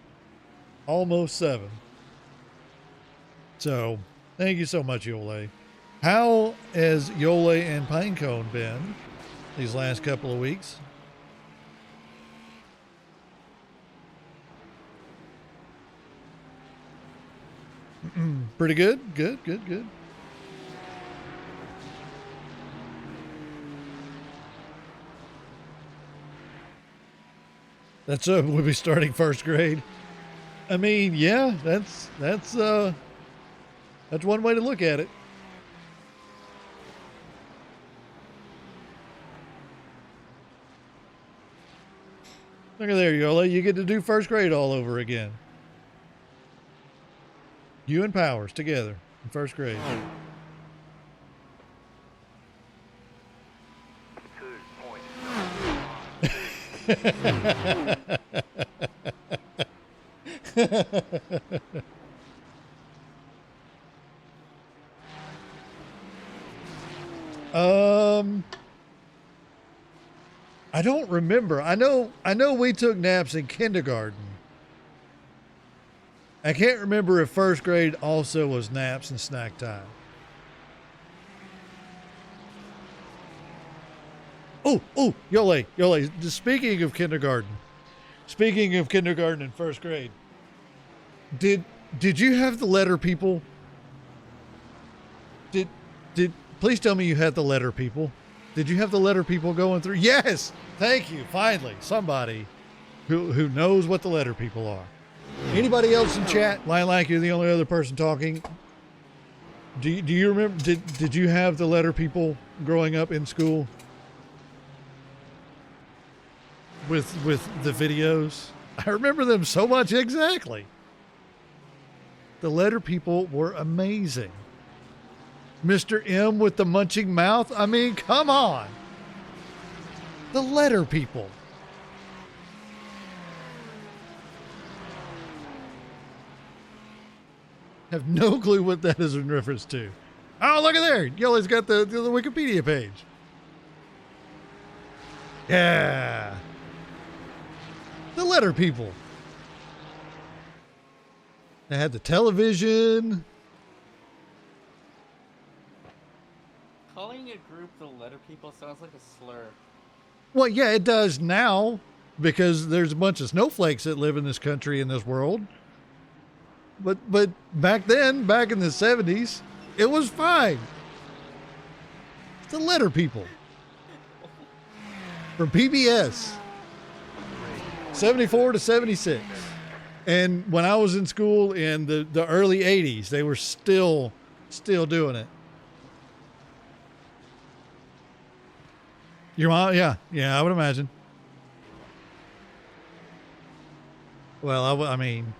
Almost 7. So, thank you so much, Yole. How has Yole and Pinecone been these last couple of weeks? Pretty good? Good. That's we'll be starting first grade. I mean, yeah, that's one way to look at it. Look at there, Yola. You get to do first grade all over again. You and Powers together in first grade. 2.9. I don't remember. I know we took naps in kindergarten. I can't remember if first grade also was naps and snack time. Oh, Yole, just speaking of kindergarten and first grade, did you have the letter people? Did please tell me you had the letter people. Did you have the letter people going through? Yes, thank you. Finally, somebody who knows what the letter people are. Anybody else in chat? Lilac, you're the only other person talking. Do you remember? Did you have the letter people growing up in school? With the videos, I remember them so much. Exactly. The letter people were amazing. Mr. M with the munching mouth. I mean, come on. The letter people. Have no clue what that is in reference to. Oh, look at there. Yole's got the Wikipedia page. Yeah. The letter people. They had the television. Calling a group the letter people sounds like a slur. Well, yeah, it does now because there's a bunch of snowflakes that live in this country, in this world. But back then, back in the 70s, it was fine. The letter people. From PBS. 74 to 76. And when I was in school in the early 80s, they were still doing it. Your mom? Yeah, I would imagine. Well, I mean,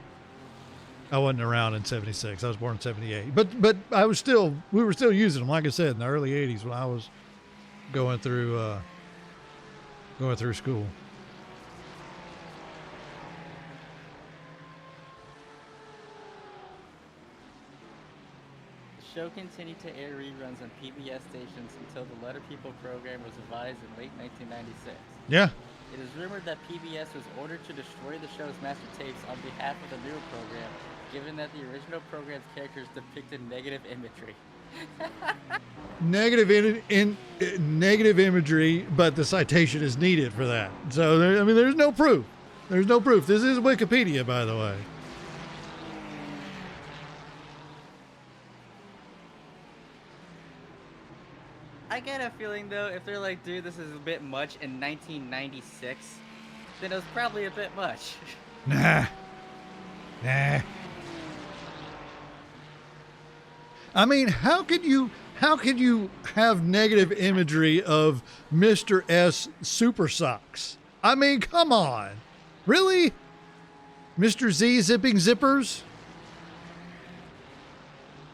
I wasn't around in 76. I was born in 78. But we were still using them, like I said, in the early 80s when I was going through school. The show continued to air reruns on PBS stations until the Letter People program was revised in late 1996. Yeah. It is rumored that PBS was ordered to destroy the show's master tapes on behalf of the newer program, given that the original program's characters depicted negative imagery. Negative imagery, but the citation is needed for that. So there's no proof. There's no proof. This is Wikipedia, by the way. I get a feeling though, if they're like, dude, this is a bit much in 1996, then it was probably a bit much. Nah. I mean, how could you have negative imagery of Mr. S super socks? I mean, come on. Really? Mr. Z zipping zippers?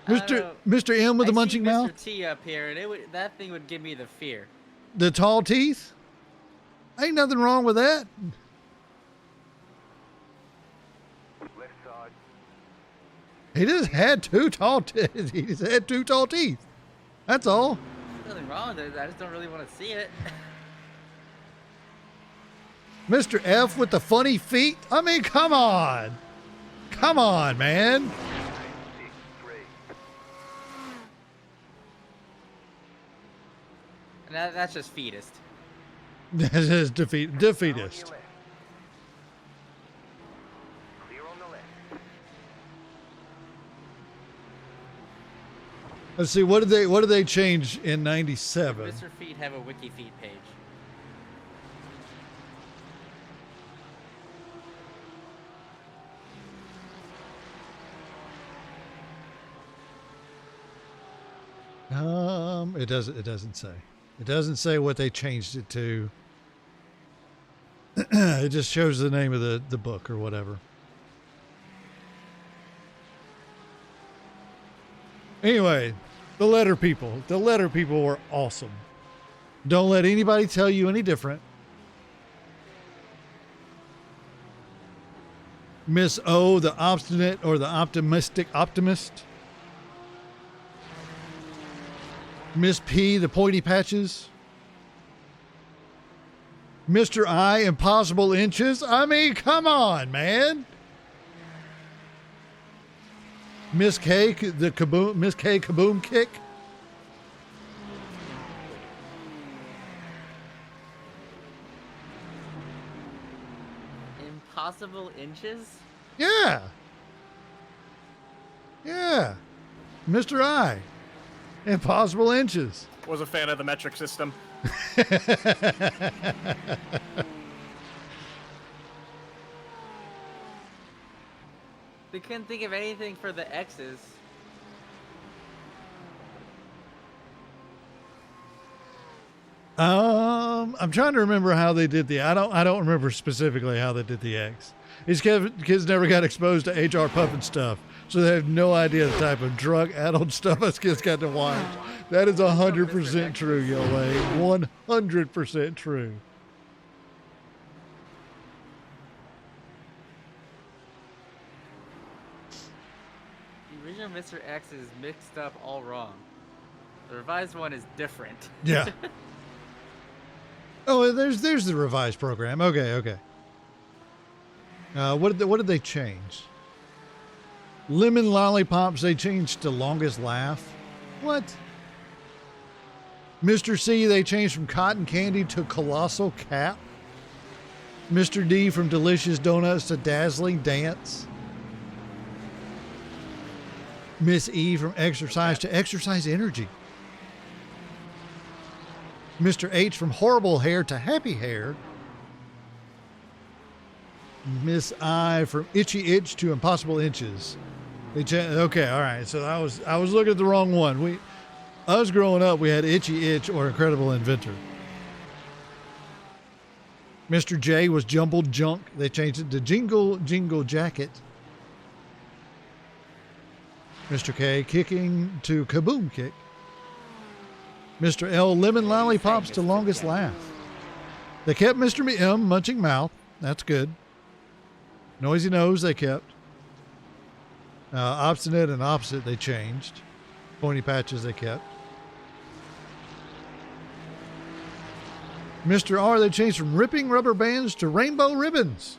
Mr. M with the munching mouth? Mr. T up here, and that thing would give me the fear. The tall teeth? Ain't nothing wrong with that. Left side. He just had two tall teeth. He just had two tall teeth. That's all. There's nothing wrong with it. I just don't really want to see it. Mr. F with the funny feet? I mean, come on. Come on, man. 863. And that's just feetist. This is defeatist. Now on your left. Clear on the left. Let's see, what did they change in 97? Mr. Feet have a wiki feet page. It doesn't say. It doesn't say what they changed it to. It just shows the name of the book or whatever. Anyway, the letter people. The letter people were awesome. Don't let anybody tell you any different. Miss O, the obstinate or the optimistic optimist. Miss P, the pointy patches. Mr. I, impossible inches. I mean, come on, man. Miss K, the kaboom, Miss K, kaboom kick. Impossible inches? Yeah. Yeah. Mr. I, impossible inches. Was a fan of the metric system. They couldn't think of anything for the X's. I'm trying to remember how they did I don't remember specifically how they did the X. These kids never got exposed to HR Puffin stuff, so they have no idea the type of drug-addled stuff us kids got to watch. That is 100% true, Yo A. 100% true. The original Mr. X is mixed up all wrong. The revised one is different. Yeah. Oh, there's the revised program. Okay. What did they change? Lemon lollipops they changed to longest laugh. What? Mr. C they changed from cotton candy to colossal cap. Mr. D from delicious donuts to dazzling dance. Miss E from exercise to exercise energy. Mr. H from horrible hair to happy hair. Miss I from itchy itch to impossible inches. Okay, all right. So I was looking at the wrong one. Us growing up, we had itchy itch or incredible inventor. Mr. J was jumbled junk. They changed it to jingle jingle jacket. Mr. K kicking to kaboom kick. Mr. L lemon lollipops to longest laugh. They kept Mr. M munching mouth. That's good. Noisy nose they kept. Obstinate and opposite they changed. Pointy patches they kept. Mr. R they changed from ripping rubber bands to rainbow ribbons.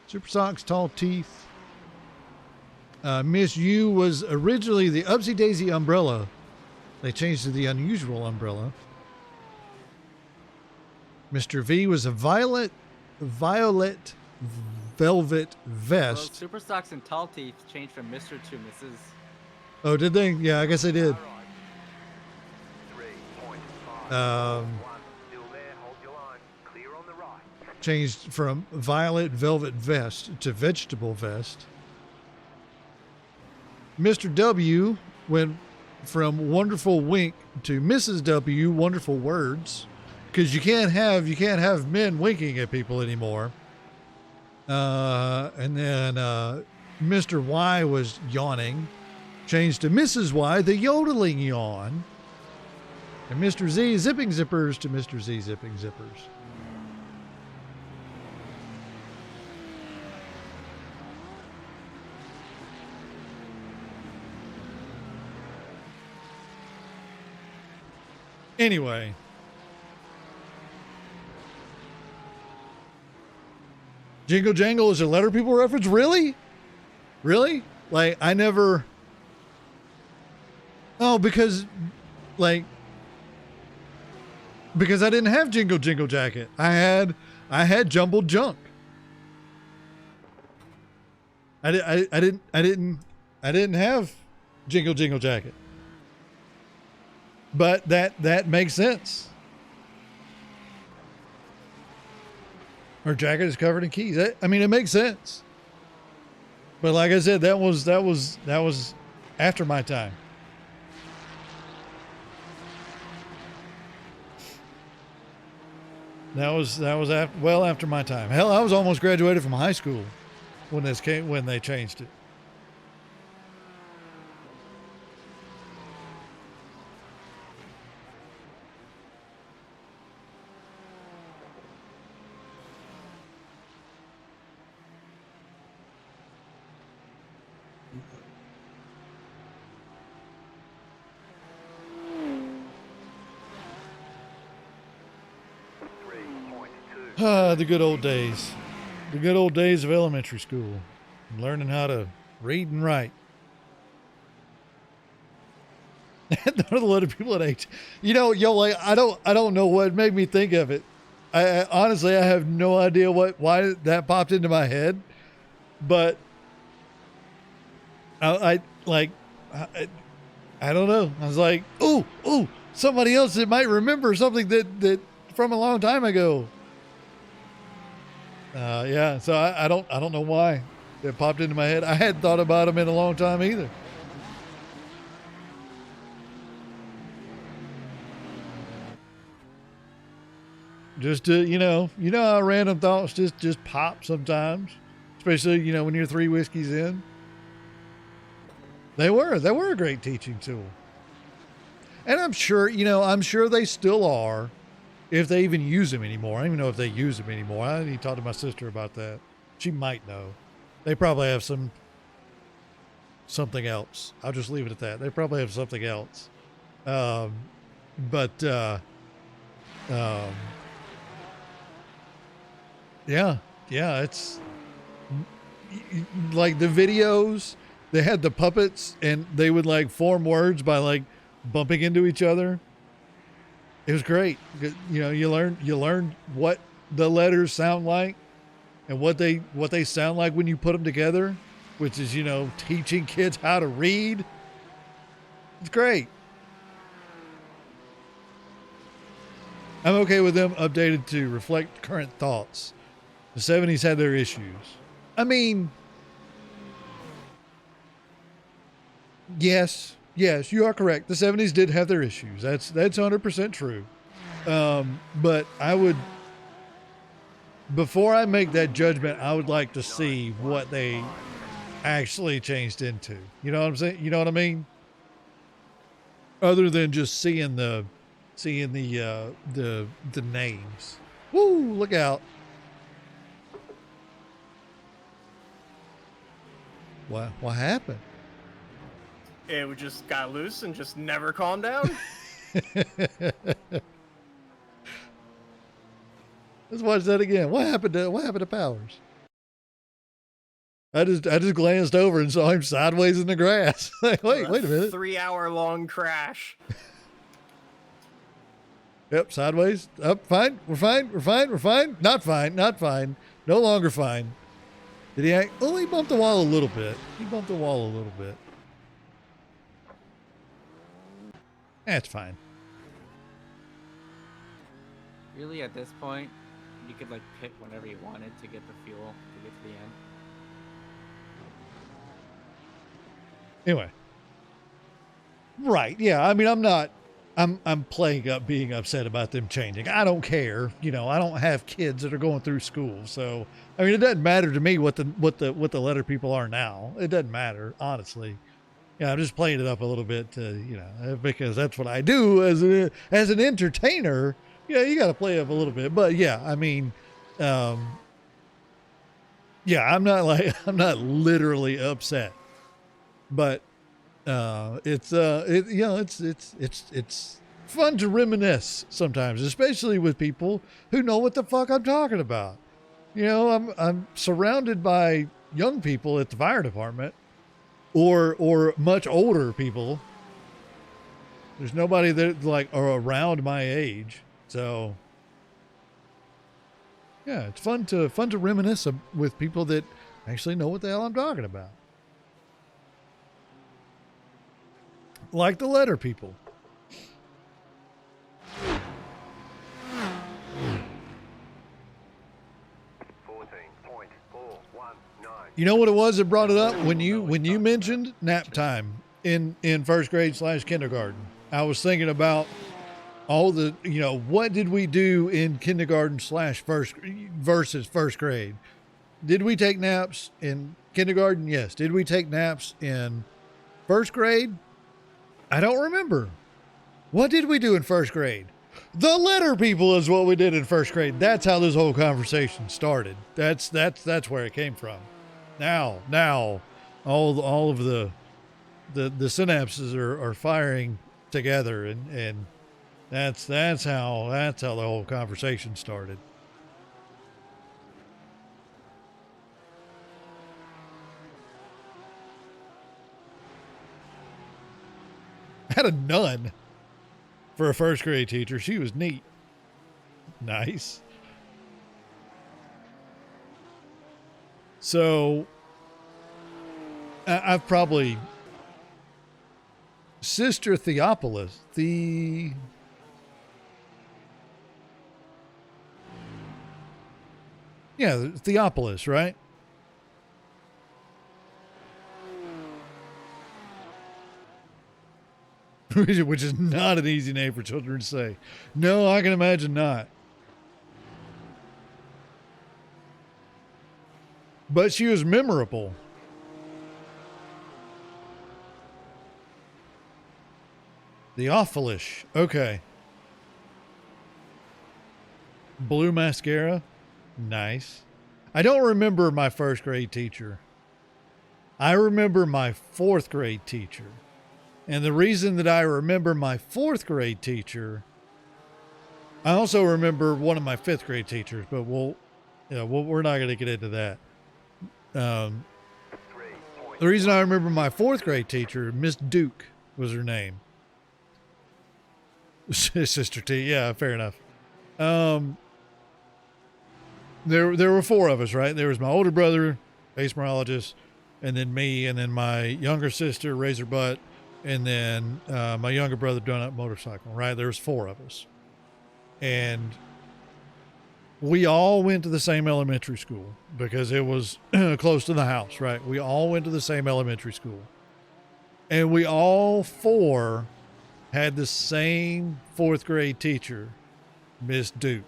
Super socks, tall teeth. Miss U was originally the Upsy Daisy umbrella. They changed to the unusual umbrella. Mr. V was a violet velvet vest. Well, Super Socks and Tall Teeth changed from Mr. to Mrs. Oh, did they? Yeah, I guess they did. 3.5. Still there, hold your line. Clear on the right. Changed from violet velvet vest to vegetable vest. Mr. W went from wonderful wink to Mrs. W wonderful words, because you can't have men winking at people anymore. And then Mr. Y was yawning, changed to Mrs. Y the yodeling yawn, and Mr. Z zipping zippers to Mr. Z zipping zippers. Anyway, Jingle Jangle is a letter people reference? Really? Really? Like, I never... Oh, because I didn't have Jingle Jingle Jacket. I had Jumbled Junk. I didn't have Jingle Jingle Jacket. But that makes sense. Her jacket is covered in keys. I mean, it makes sense. But like I said, that was after my time. That was after my time. Hell, I was almost graduated from high school when they changed it. The good old days. The good old days of elementary school. Learning how to read and write. None of the other people at age. You know, like I don't know what made me think of it. I honestly I have no idea why that popped into my head. But I don't know. I was like, ooh, somebody else that might remember something that from a long time ago. Yeah, so I don't know why it popped into my head. I hadn't thought about them in a long time either. Just to, you know how random thoughts just pop sometimes, especially when you're 3 whiskeys in. They were a great teaching tool, and I'm sure they still are. If they even use them anymore. I don't even know if they use them anymore. I need to talk to my sister about that. She might know. They probably have something else. I'll just leave it at that. They probably have something else. Yeah, yeah, it's like the videos. They had the puppets, and they would like form words by like bumping into each other. It was great. You know, you learned what the letters sound like and what they sound like when you put them together, which is, you know, teaching kids how to read. It's great. I'm okay with them updated to reflect current thoughts. The 70s had their issues. I mean, yes, you are correct. The 70s did have their issues. That's 100% true. But I would, before I make that judgment, I would like to see what they actually changed into. You know what I'm saying? You know what I mean? Other than just seeing the names. Woo! Look out! What happened? It just got loose and just never calmed down. Let's watch that again. What happened to Powers? I just glanced over and saw him sideways in the grass. Like, wait a minute. 3-hour-long crash. Yep, sideways. Up, fine. We're fine. Not fine. No longer fine. Did he act? Oh, he bumped the wall a little bit. That's fine. Really, at this point, you could like pick whenever you wanted to get the fuel to get to the end. Anyway. Right. Yeah. I mean, I'm playing up being upset about them changing. I don't care. You know, I don't have kids that are going through school. So, I mean, it doesn't matter to me what the letter people are now. It doesn't matter, honestly. Yeah, I'm just playing it up a little bit to, you know, because that's what I do as an entertainer. Yeah, you got to play up a little bit. But yeah, I mean, yeah, I'm not literally upset. But it's fun to reminisce sometimes, especially with people who know what the fuck I'm talking about. You know, I'm surrounded by young people at the fire department, or much older people. There's nobody that like are around my age, so yeah, it's fun to reminisce with people that actually know what the hell I'm talking about. Like the letter people. You know what it was that brought it up when you mentioned nap time in first grade / kindergarten. I was thinking about all the, you know, what did we do in kindergarten / versus first grade? Did we take naps in kindergarten? Yes. Did we take naps in first grade? I don't remember. What did we do in first grade? The letter people is what we did in first grade. That's how this whole conversation started. That's where it came from. Now, all of the synapses are firing together, and that's how the whole conversation started. I had a nun for a first grade teacher. She was neat. Nice. So I've probably Sister Theophilus, Theophilus, right? Which is not an easy name for children to say. No, I can imagine not. But she was memorable. Theophilus. Okay. Blue mascara. Nice. I don't remember my first grade teacher. I remember my fourth grade teacher. And the reason that I remember my fourth grade teacher, I also remember one of my fifth grade teachers, but we're not going to get into that. 3 The reason I remember my 4th grade teacher, Miss Duke, was her name. Sister T. Yeah, fair enough. There were 4 of us, right? There was my older brother, ace morologist, and then me, and then my younger sister, Razor Butt, and then my younger brother, Donut Motorcycle, right? There was 4 of us. And we all went to the same elementary school because it was close to the house, right? We all went to the same elementary school. And we all 4 had the same 4th grade teacher, Miss Duke.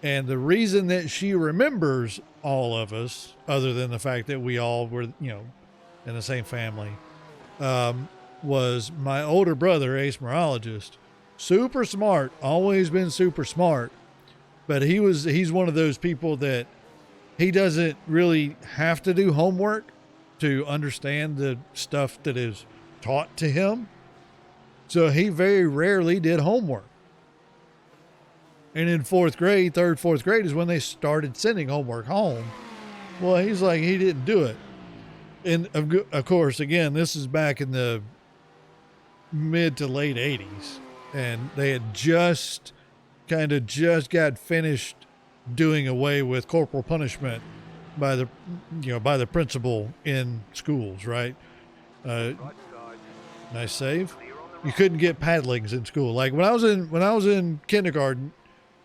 And the reason that she remembers all of us, other than the fact that we all were, in the same family, was my older brother, ace morologist. Super smart, always been super smart. But he's one of those people that he doesn't really have to do homework to understand the stuff that is taught to him. So he very rarely did homework. And in 4th grade, 4th grade is when they started sending homework home. Well, he's like, he didn't do it. And of course, again, this is back in the mid to late 80s. And they had just got finished doing away with corporal punishment by the principal in schools, right? right side. Nice save. Clear on the You right. couldn't get paddlings in school. Like when I was in kindergarten,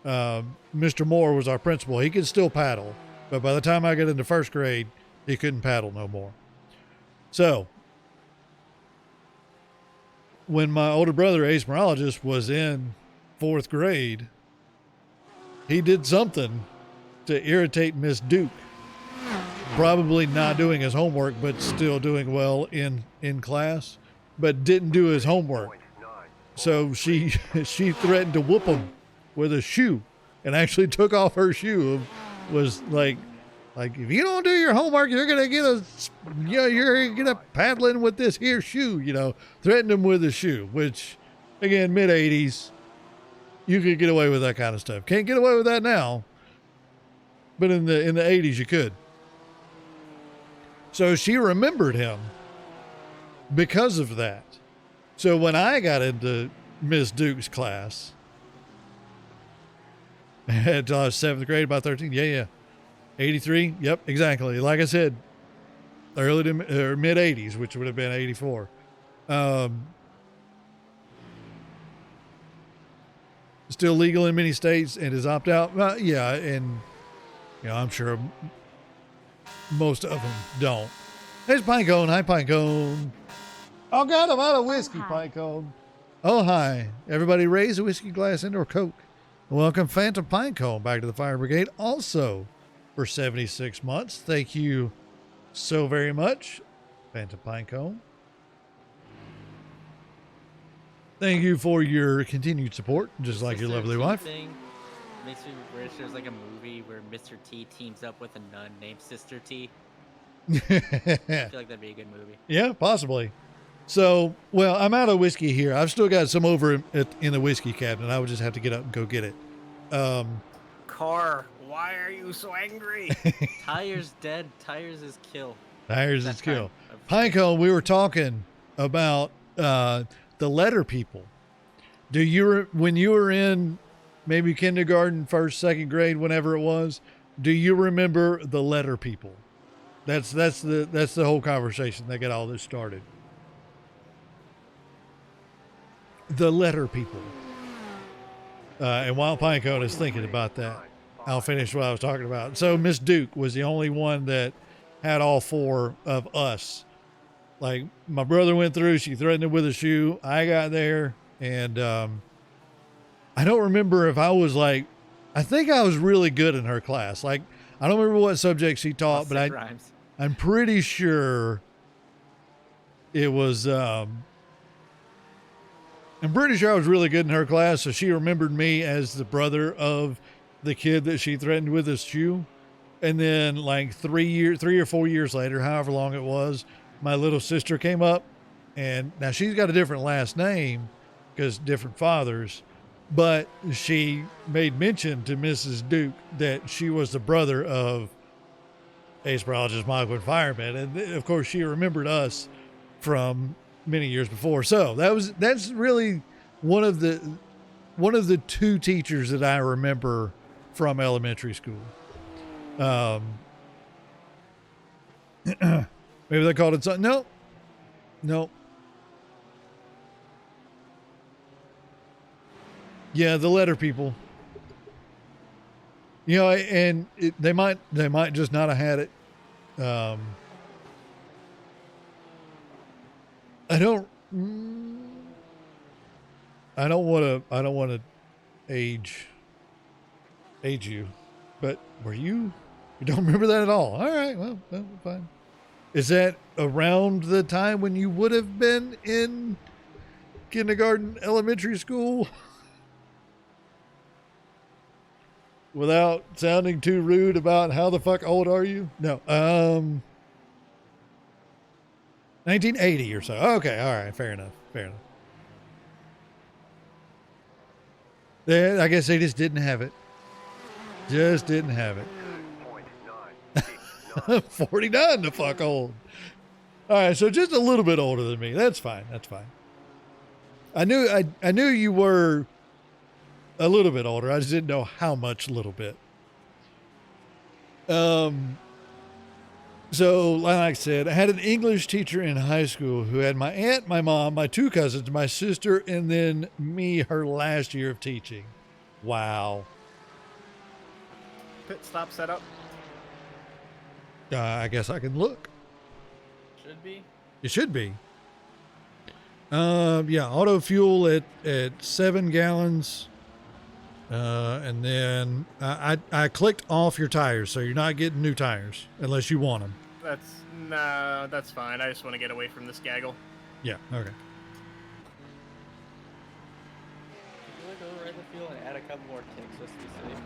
Mr. Moore was our principal. He could still paddle, but by the time I got into 1st grade, he couldn't paddle no more. So when my older brother, ace morologist, was in 4th grade, he did something to irritate Miss Duke. Probably not doing his homework, but still doing well in class, but didn't do his homework. Points 9. So she threatened to whoop him with a shoe, and actually took off her shoe. Was like if you don't do your homework, you're gonna get a paddling with this here shoe. Threatened him with a shoe, which again, mid 80s, you could get away with that kind of stuff. Can't get away with that now, but in the 80s you could. So she remembered him because of that. So when I got into Miss Duke's class, until I was 7th grade, about 13. Yeah. 83. Yep, exactly. Like I said, early to mid 80s, which would have been 84. Still legal in many states and is opt out. Yeah, and I'm sure most of them don't. There's Pinecone. Hi, Pinecone. Oh God, I'm out of whiskey, Pinecone. Oh hi, everybody! Raise a whiskey glass into a Coke. Welcome, Phantom Pinecone, back to the Fire Brigade. Also, for 76 months. Thank you so very much, Phantom Pinecone. Thank you for your continued support, just like your Sister lovely T wife. Thing makes me wish there was like a movie where Mr. T teams up with a nun named Sister T. I feel like that'd be a good movie. Yeah, possibly. So, well, I'm out of whiskey here. I've still got some over in the whiskey cabinet. I would just have to get up and go get it. Car, why are you so angry? Tire's dead. Tires is kill. Tires That is kill. time of- Pinecone, we were talking about the letter people. When you were in maybe kindergarten, 1st, 2nd grade, whenever it was, do you remember the letter people? That's the whole conversation that got all this started. The letter people. And while Pinecone is thinking about that, I'll finish what I was talking about. So Miss Duke was the only one that had all 4 of us. Like my brother went through, she threatened him with a shoe. I got there, and I don't remember if I was I think I was really good in her class. Like I don't remember what subject she taught, but rhymes. I'm pretty sure it was. I'm pretty sure I was really good in her class, so she remembered me as the brother of the kid that she threatened with his shoe. And then, 3 or 4 years later, however long it was, my little sister came up, and now she's got a different last name because different fathers, But she made mention to Mrs. Duke that she was the brother of ace biologist Michael and fireman, and of course she remembered us from many years before. So that's really one of the two teachers that I remember from elementary school. Maybe they called it something. No. Yeah, the letter people. You know, and they might just not have had it. I don't want to age you, but were you don't remember that at all? All right, well, fine. Is that around the time when you would have been in kindergarten, elementary school? Without sounding too rude about how the fuck old are you? No. 1980 or so. Okay, all right, fair enough. I guess they just didn't have it. 49 the fuck old. All right, so just a little bit older than me. That's fine. I knew you were a little bit older. I just didn't know how much little bit. So, like I said, I had an English teacher in high school who had my aunt, my mom, my two cousins, my sister, and then me her last year of teaching. Wow. Pit stop setup. I guess I can look. Should be. It should be. Yeah, auto fuel at 7 gallons. And then I clicked off your tires, so you're not getting new tires unless you want them. That's fine. I just want to get away from this gaggle. Yeah, okay. Can you go right the field and add a couple more ticks just to be safe?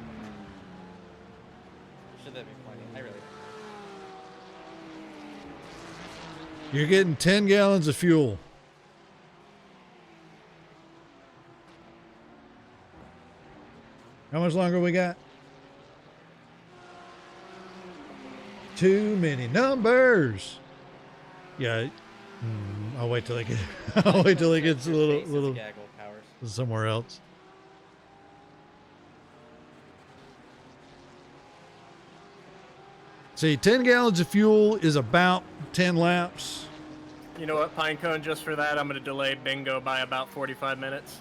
Should that be plenty? I really. You're getting 10 gallons of fuel. How much longer we got? Too many numbers. Yeah, I'll wait till I get. I'll wait till it gets a little somewhere else. See, 10 gallons of fuel is about 10 laps. You know what, Pinecone? Just for that, I'm going to delay bingo by about 45 minutes.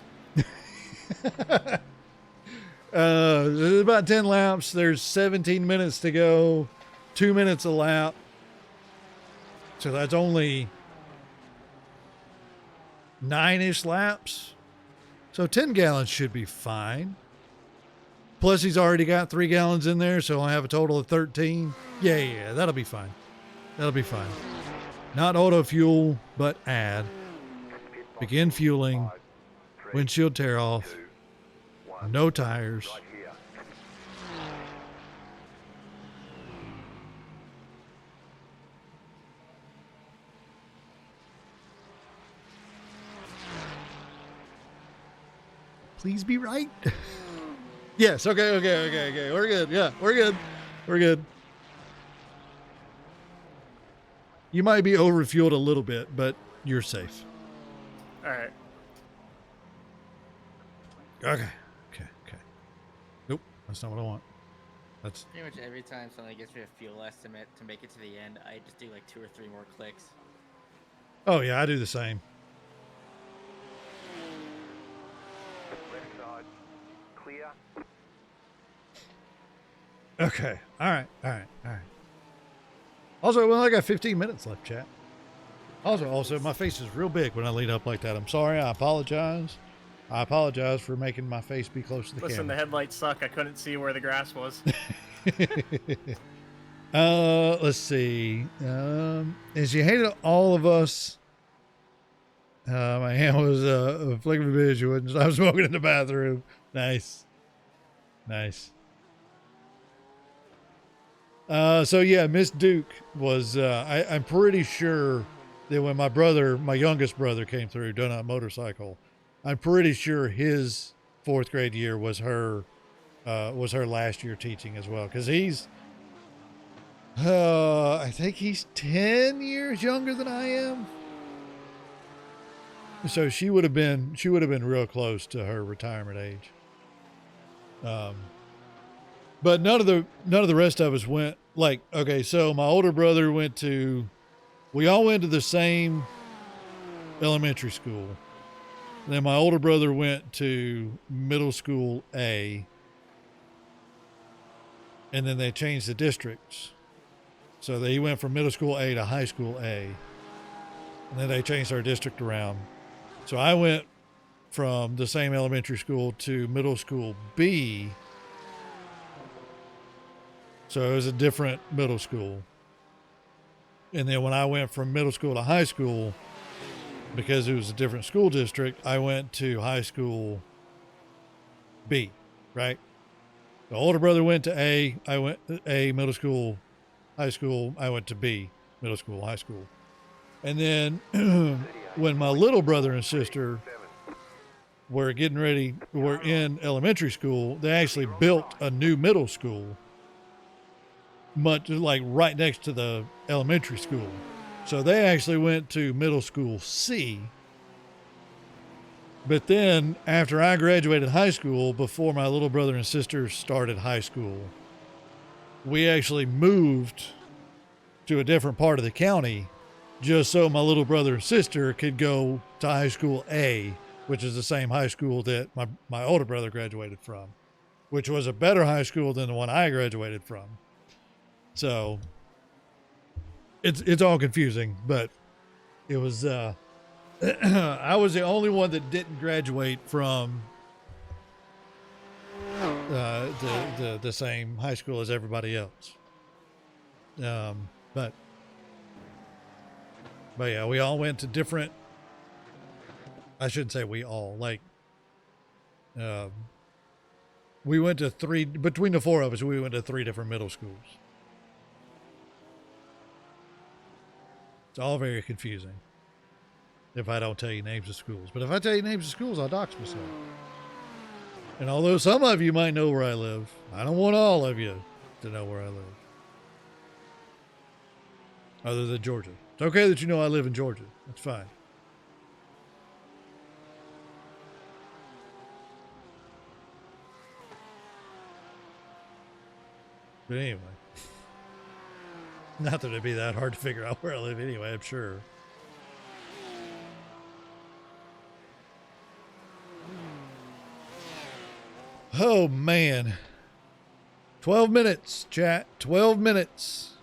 There's about 10 laps. There's 17 minutes to go. 2 minutes a lap. So that's only 9-ish laps. So 10 gallons should be fine. Plus he's already got 3 gallons in there, so I'll have a total of 13. Yeah, that'll be fine. Not auto fuel, but add. Begin fueling. Windshield tear off. No tires. Please be right. Yes. Okay. We're good. Yeah, we're good. You might be overfueled a little bit, but you're safe. All right. Okay. Nope, that's not what I want. That's Pretty much every time somebody gets me a fuel estimate to make it to the end, I just do like 2 or 3 more clicks. Oh yeah, I do the same. Left side, clear. Okay. All right. Also, we only got 15 minutes left, chat. Also, my face is real big when I lean up like that. I'm sorry. I apologize. For making my face be close to the Listen, camera. the headlights suck. I couldn't see where the grass was. Let's see. As you hated all of us, my hand was a flick of a bitch. You wouldn't stop smoking in the bathroom. Nice. So yeah, Miss Duke was, I'm pretty sure that when my youngest brother came through doing a motorcycle, I'm pretty sure his fourth grade year was her last year teaching as well. Cause he's, I think he's 10 years younger than I am. So she would have been real close to her retirement age. But none of the rest of us went, like, okay, so my older brother we all went to the same elementary school. Then my older brother went to middle school A, and then they changed the districts. So he went from middle school A to high school A, and then they changed our district around. So I went from the same elementary school to middle school B. So it was a different middle school. And then when I went from middle school to high school, because it was a different school district, I went to high school B, right? The older brother went to A, I went A, middle school, high school, I went to B, middle school, high school. And then when my little brother and sister were in elementary school, they actually built a new middle school, much like right next to the elementary school. So they actually went to middle school C. But then after I graduated high school, before my little brother and sister started high school, we actually moved to a different part of the county just so my little brother and sister could go to high school A, which is the same high school that my older brother graduated from, which was a better high school than the one I graduated from. So it's all confusing, but it was, I was the only one that didn't graduate from the same high school as everybody else. But yeah, we all went to different, I shouldn't say we all, like, we went to between the four of us, we went to 3 different middle schools. It's all very confusing if I don't tell you names of schools. But if I tell you names of schools, I'll dox myself. And although some of you might know where I live, I don't want all of you to know where I live. Other than Georgia. It's okay that you know I live in Georgia. That's fine. But anyway. Not that it'd be that hard to figure out where I live anyway, I'm sure. Oh, man. 12 minutes, chat. 12 minutes.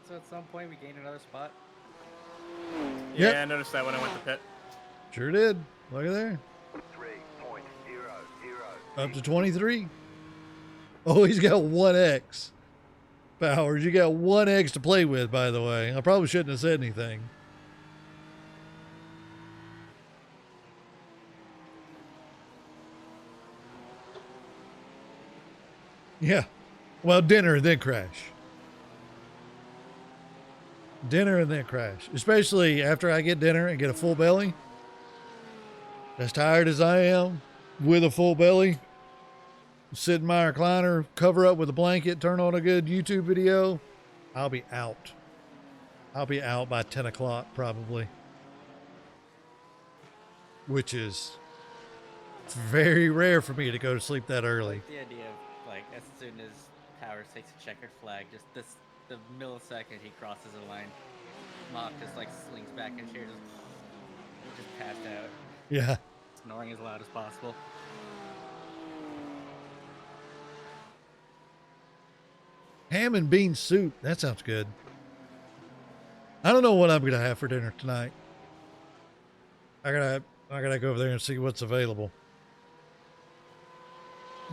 So at some point we gained another spot. Yeah, Yep. I noticed that when I went to pit. Sure did. Look at there. 3.00. Up to 23. Oh, he's got 1x. Powers, you got 1x to play with, by the way. I probably shouldn't have said anything. Yeah. Well, dinner and then crash. Dinner and then crash. Especially after I get dinner and get a full belly. As tired as I am with a full belly. Sit in my recliner, cover up with a blanket, turn on a good YouTube video. I'll be out. I'll be out by 10 o'clock probably. Which is very rare for me to go to sleep that early. The idea of, like, as soon as Powers takes a checkered flag, just the millisecond he crosses the line, Mock just, like, slings back in chair, just passed out, Yeah. snoring as loud as possible. Ham and bean soup. That sounds good. I don't know what I'm going to have for dinner tonight. I gotta go over there and see what's available.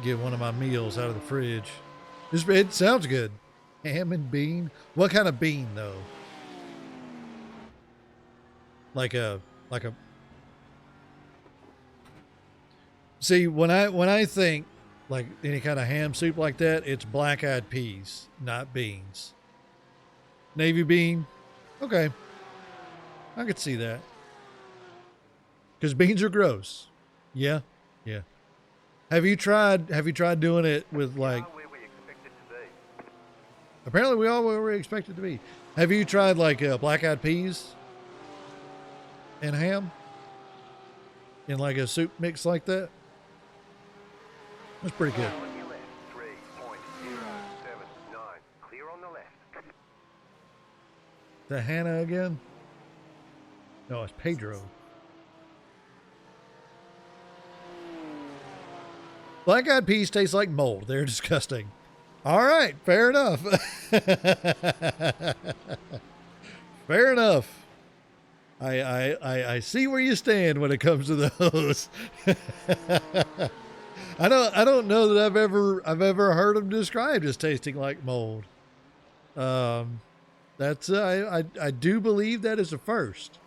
Get one of my meals out of the fridge. It sounds good. Ham and bean. What kind of bean though? Like a. See, when I think like any kind of ham soup like that, it's black-eyed peas, not beans. Navy bean. Okay. I could see that. Because beans are gross. Yeah. Yeah. Have you tried doing it with We like? are where we expected to be. Apparently, we all where we expected to be. Have you tried like black-eyed peas and ham in like a soup mix like that? That's pretty good. On your left, 3.079. Clear on the left. The Hannah again? No, it's Pedro. Black-eyed peas taste like mold. They're disgusting. All right, fair enough. Fair enough. I see where you stand when it comes to those. I don't know that I've ever heard them described as tasting like mold. That's I do believe that is a first.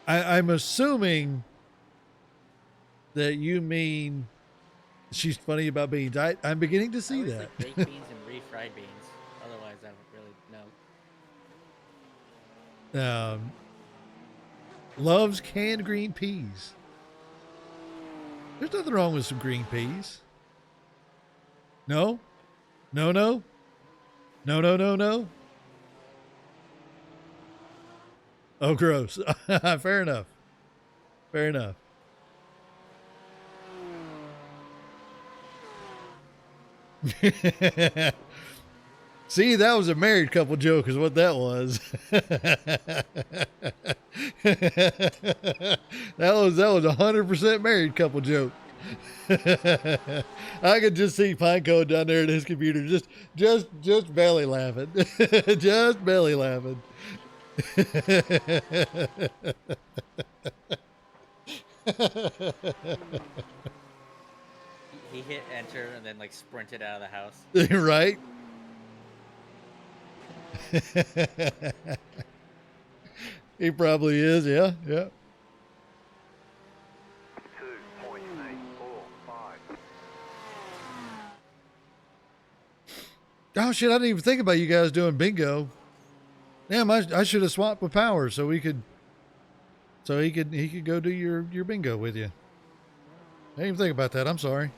I'm assuming that you mean she's funny about beans. I'm beginning to see I always that. like baked beans and refried beans. Otherwise, I don't really know. Loves canned green peas. There's nothing wrong with some green peas. No? No, no? No, no, no, no? Oh, gross. Fair enough. Fair enough. See, that was a married couple joke is what that was. that was 100% married couple joke. I could just see Pinecone down there at his computer just belly laughing. Just belly laughing. He hit enter and then like sprinted out of the house. Right? He probably is, yeah, yeah. 2.845. Oh shit, I didn't even think about you guys doing bingo. Damn, I should have swapped with Power so he could go do your bingo with you. I didn't even think about that. I'm sorry.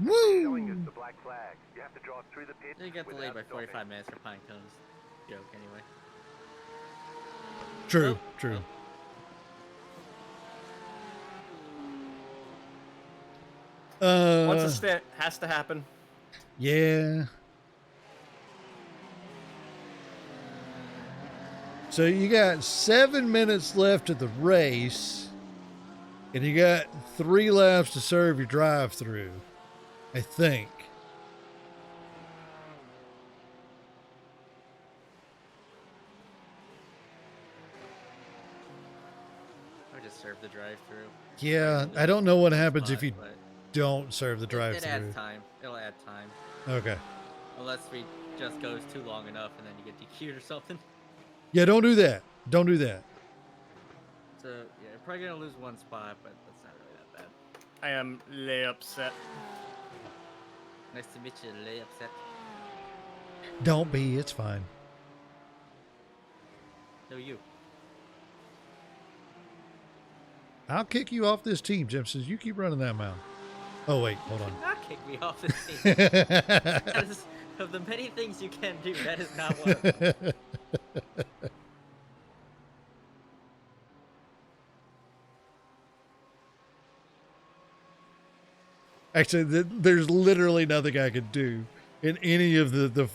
Showing us Woo! the black flag. You have to drive through the pit. You got delayed without by stopping. 45 minutes for Pinecone's joke anyway. True, Oh, true. Once a stint has to happen. Yeah. So you got 7 minutes left of the race, and you got 3 laps to serve your drive-through, I think. Or just serve the drive-through. Yeah, I don't know what happens if you But don't serve the it drive-through. adds time. It'll add time. Okay. Unless we just goes too long enough and then you get DQ'd or something. Yeah, don't do that. Don't do that. So, yeah, you're probably going to lose one spot, but that's not really that bad. I am lay upset. Nice to meet you, lay upset. Don't be. It's fine. No, you. I'll kick you off this team, Jimson. You keep running that mouth. Oh, wait. Hold on. Not kick me off the team. That is, of the many things you can do, that is not one of them. Actually, there's literally nothing I could do in any of the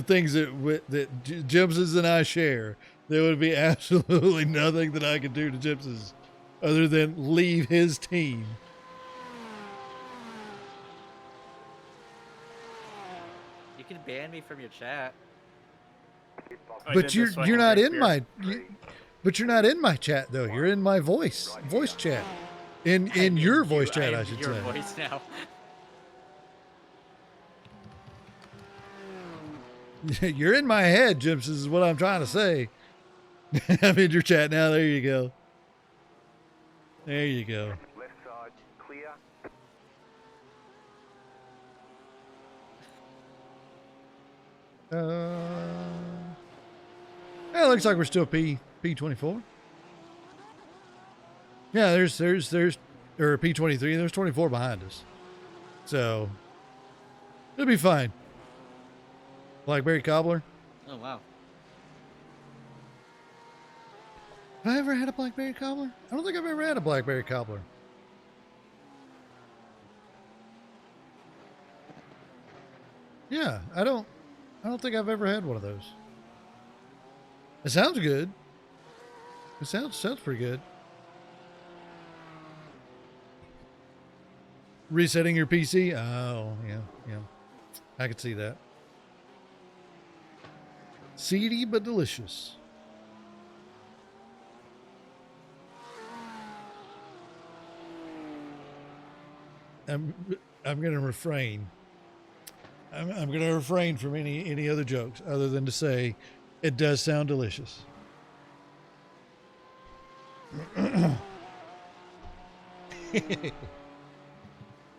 things that Jimsons and I share. There would be absolutely nothing that I could do to Jimsons other than leave his team. You can ban me from your chat. I But did you're this so I you're can not drink in beer. my but you're not in my chat though. You're in my voice chat. In your voice chat, I should your say. voice now. You're in my head, Jimsons, is what I'm trying to say. I'm in your chat now. There you go. There you go. Left side, clear. Yeah, it looks like we're still P24. Yeah, there's or P23. There's 24 behind us, so it'll be fine. Blackberry cobbler. Oh wow. Have I ever had a blackberry cobbler? I don't think I've ever had a blackberry cobbler. Yeah, I don't think I've ever had one of those. It sounds good. It sounds pretty good. Resetting your PC? Oh, yeah. I could see that. Seedy but delicious. I'm going to refrain. I'm going to refrain from any other jokes other than to say it does sound delicious.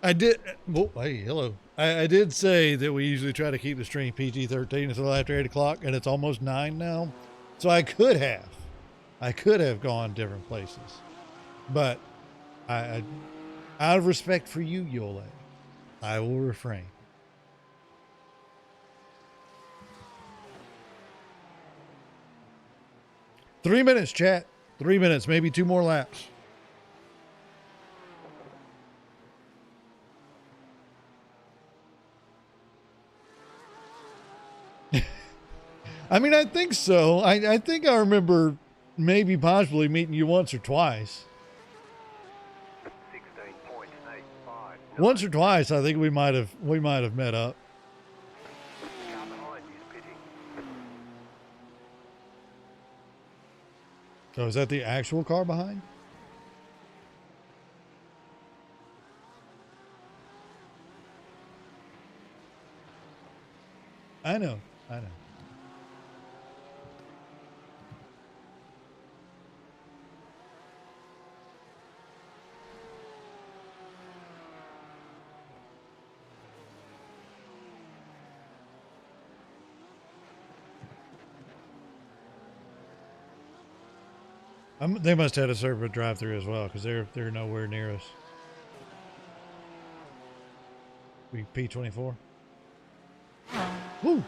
I did. Oh, hey, hello. I did say that we usually try to keep the stream PG-13 until after 8 o'clock, and it's almost 9 now. So I could have gone different places, but I out of respect for you, Yole, I will refrain. Three minutes, chat. 3 minutes, maybe 2 more laps. I mean, I think so. I think I remember maybe possibly meeting you once or twice. 16.85. Once or twice, I think we might have met up. Car behind you is pitting. So is that the actual car behind? I know. They must have had a server drive-through as well, because they're nowhere near us. We P24. Woo!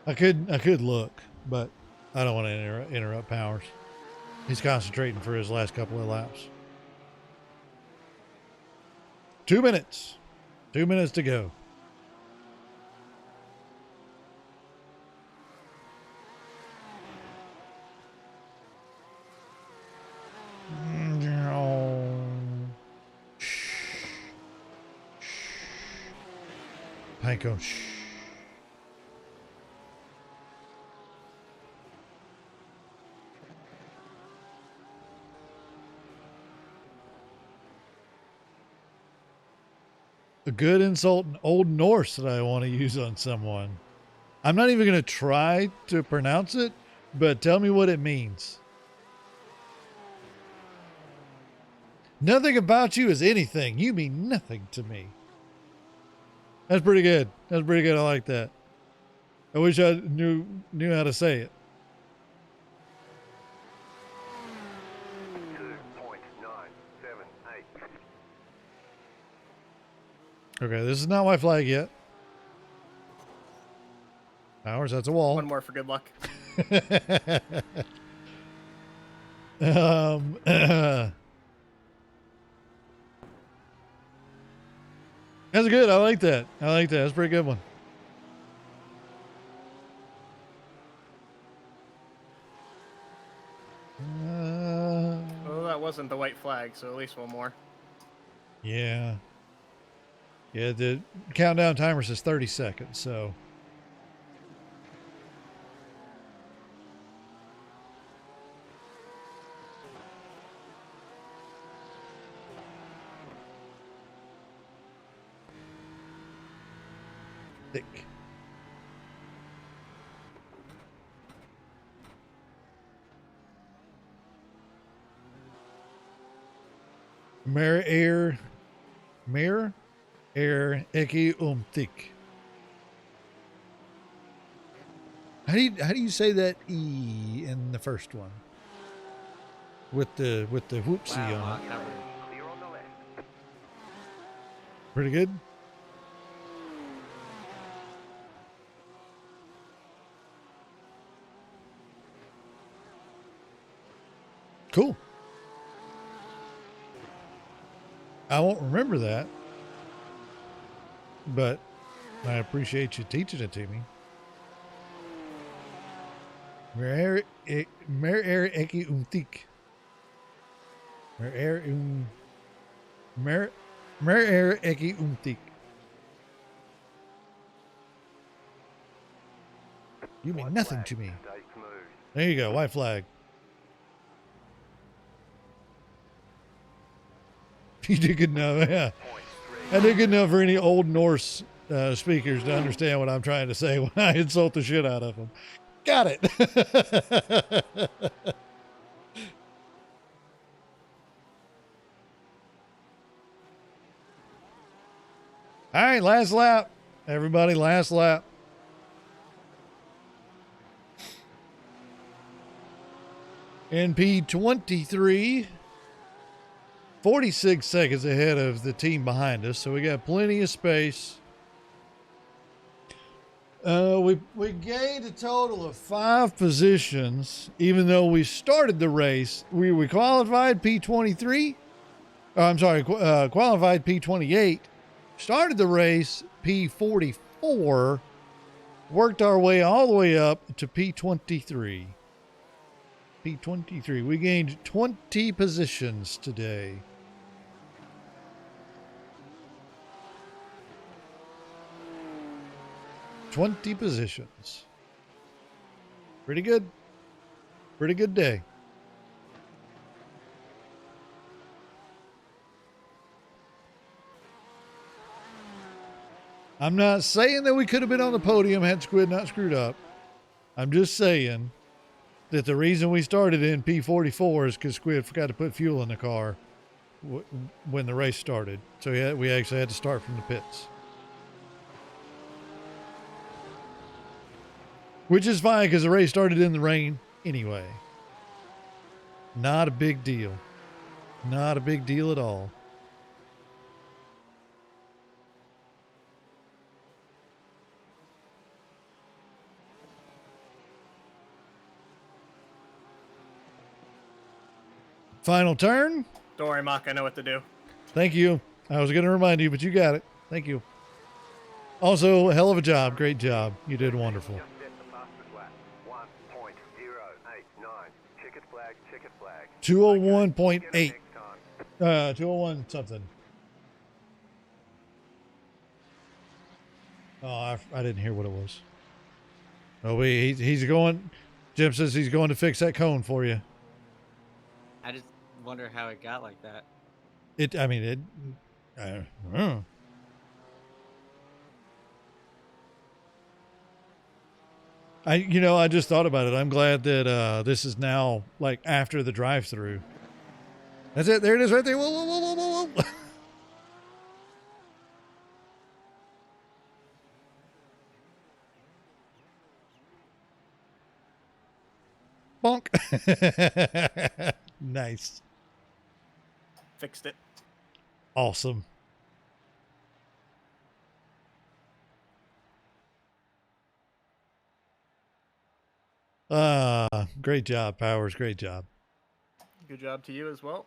I could look, but I don't want to interrupt Powers. He's concentrating for his last couple of laps. 2 minutes. 2 minutes to go. Panko. A good insult in Old Norse that I want to use on someone. I'm not even going to try to pronounce it, but tell me what it means. Nothing about you is anything. You mean nothing to me. That's pretty good. That's pretty good. I like that. I wish I knew how to say it. 2.978. Okay, this is not my flag yet. Ours, that's a wall. One more for good luck. That's good. I like that. That's a pretty good one. Well, that wasn't the white flag, so at least one more. Yeah. Yeah, the countdown timer says 30 seconds, so. Thick. Mary Air Mir eki umtik. How do you say that E in the first one? With the whoopsie Wow, on well it. covered. Clear on the left. Pretty good. Cool. I won't remember that, but I appreciate you teaching it to me. Mer eki umtik. Mer eki umtik. You mean White nothing flag. to me. Stay smooth. There you go, white flag. You did good enough, yeah. Point I did good enough for any old Norse speakers to understand what I'm trying to say when I insult the shit out of them. Got it. All right, last lap. Everybody, last lap. NP23, 46 seconds ahead of the team behind us, so we got plenty of space. We gained a total of 5 positions, even though we started the race. We qualified P23. Oh, I'm sorry, qualified P28. Started the race P44. Worked our way all the way up to P23. P23. We gained 20 positions today. Twenty positions. Pretty good. Pretty good day. I'm not saying that we could have been on the podium had Squid not screwed up. I'm just saying that the reason we started in P44 is because Squid forgot to put fuel in the car when the race started. So we actually had to start from the pits. Which is fine because the race started in the rain anyway. Not a big deal. Not a big deal at all. Final turn. Don't worry, Mock. I know what to do. Thank you. I was going to remind you, but you got it. Thank you. Also, hell of a job. Great job. You did wonderful. Just set the fastest lap. 1.089. Checkered flag, checkered flag. 201.8. Get it next time. 201 something. Oh, I didn't hear what it was. Oh, he's going. Jim says he's going to fix that cone for you. I just wonder how it got like that. I don't know. I just thought about it. I'm glad that this is now like after the drive-through. That's it. There it is right there. Whoa, whoa, whoa, whoa, whoa, whoa. Bonk. Nice. Fixed it. Awesome. Great job, Powers. Great job. Good job to you as well.